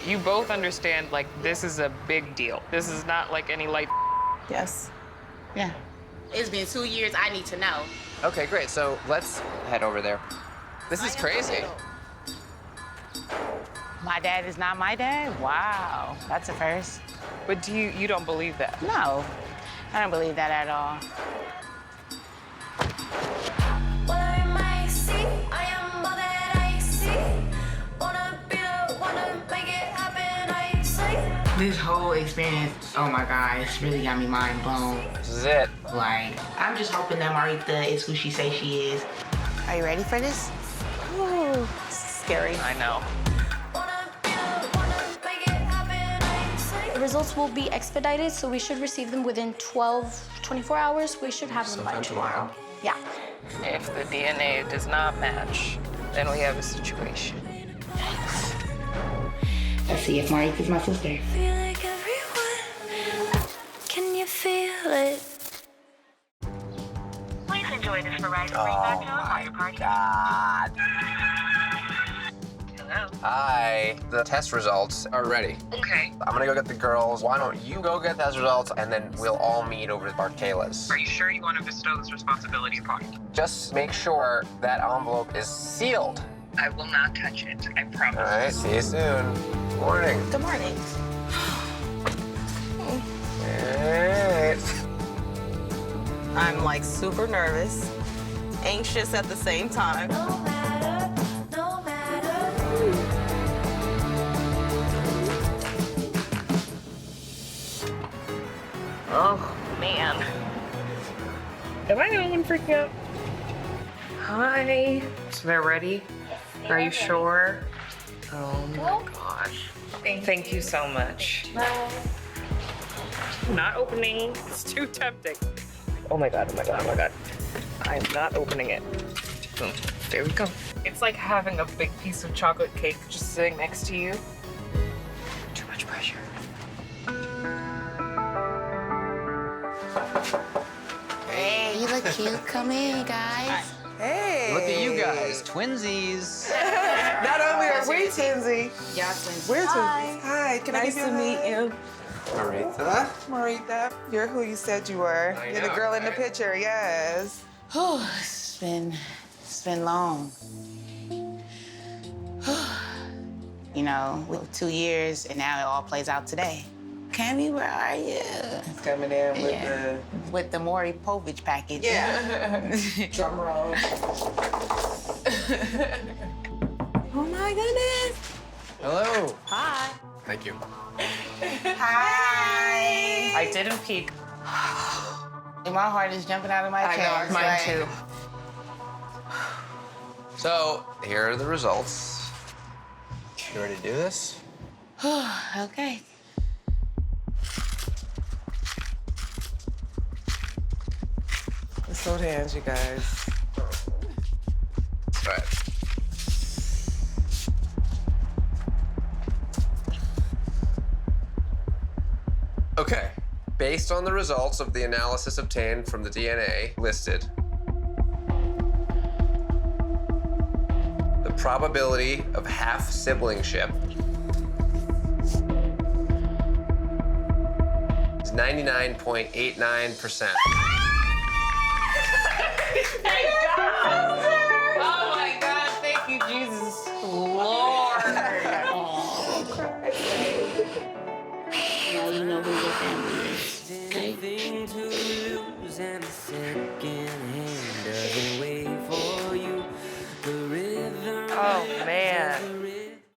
[SPEAKER 19] You both understand, like, this is a big deal. This is not like any light.
[SPEAKER 14] Yes.
[SPEAKER 7] Yeah.
[SPEAKER 21] It's been 2 years. I need to know.
[SPEAKER 2] Okay, great. So let's head over there. This is crazy.
[SPEAKER 7] My dad is not my dad? Wow, that's a first.
[SPEAKER 19] But you don't believe that?
[SPEAKER 7] No, I don't believe that at all.
[SPEAKER 15] This whole experience, oh my God, it's really got me mind blown.
[SPEAKER 2] This is it.
[SPEAKER 15] Like, I'm just hoping that Marita is who she says she is.
[SPEAKER 7] Are you ready for this?
[SPEAKER 14] Ooh, scary.
[SPEAKER 19] I know.
[SPEAKER 16] The results will be expedited, so we should receive them within 24 hours. We should have them by tomorrow. Yeah.
[SPEAKER 19] If the DNA does not match, then we have a situation.
[SPEAKER 15] Let's see if Marita's my sister.
[SPEAKER 16] Can you feel it?
[SPEAKER 18] Please enjoy this variety
[SPEAKER 2] Oh
[SPEAKER 18] ringtone your party.
[SPEAKER 2] God.
[SPEAKER 18] Hello.
[SPEAKER 2] Hi. The test results are ready.
[SPEAKER 19] Okay.
[SPEAKER 2] I'm gonna go get the girls. Why don't you go get test results, and then we'll all meet over at Barkayla's.
[SPEAKER 19] Are you sure you want to bestow this responsibility upon me?
[SPEAKER 2] Just make sure that envelope is sealed.
[SPEAKER 19] I will not touch it. I promise.
[SPEAKER 2] All right, see you soon. Morning.
[SPEAKER 14] Good morning.
[SPEAKER 2] Hey.
[SPEAKER 14] I'm like super nervous, anxious at the same time.
[SPEAKER 19] Oh, man. Am I the only one freaking out? Hi. So they're ready? Are you sure? Oh my gosh. Thank you so much. I'm not opening. It's too tempting. Oh my God, oh my God, oh my God. I'm not opening it. Boom. There we go. It's like having a big piece of chocolate cake just sitting next to you. Too much pressure.
[SPEAKER 7] look cute. Come in, guys.
[SPEAKER 9] Hey.
[SPEAKER 3] Look at you guys, twinsies.
[SPEAKER 9] Not only are we twinsy,
[SPEAKER 7] Y'all twinsies.
[SPEAKER 9] we're twinsies. Hi, can I
[SPEAKER 4] Nice
[SPEAKER 9] give you
[SPEAKER 4] to meet you.
[SPEAKER 3] Marita.
[SPEAKER 9] Marita, you're who you said you were.
[SPEAKER 3] I
[SPEAKER 9] You're the
[SPEAKER 3] know,
[SPEAKER 9] girl in the
[SPEAKER 3] right?
[SPEAKER 9] picture, yes.
[SPEAKER 7] Whew, it's been long. You know, with 2 years, and now it all plays out today. Cammy, where are you?
[SPEAKER 9] Coming in with
[SPEAKER 7] with the Maury Povich package.
[SPEAKER 9] Yeah. Drum roll.
[SPEAKER 7] Oh my goodness.
[SPEAKER 3] Hello.
[SPEAKER 7] Hi.
[SPEAKER 3] Thank you.
[SPEAKER 7] Hi.
[SPEAKER 19] I didn't peek.
[SPEAKER 7] My heart is jumping out of my
[SPEAKER 9] I know,
[SPEAKER 7] chest.
[SPEAKER 9] mine
[SPEAKER 7] Like,
[SPEAKER 9] too.
[SPEAKER 3] So, here are the results. You ready to do this?
[SPEAKER 7] Okay.
[SPEAKER 9] Let's hold hands, you guys.
[SPEAKER 3] All right. Okay. Based on the results of the analysis obtained from the DNA listed, the probability of half-siblingship is 99.89%.
[SPEAKER 7] Oh my God, thank you, Jesus. Lord.
[SPEAKER 21] Now you know who your family is. Okay?
[SPEAKER 10] Nothing to lose and a second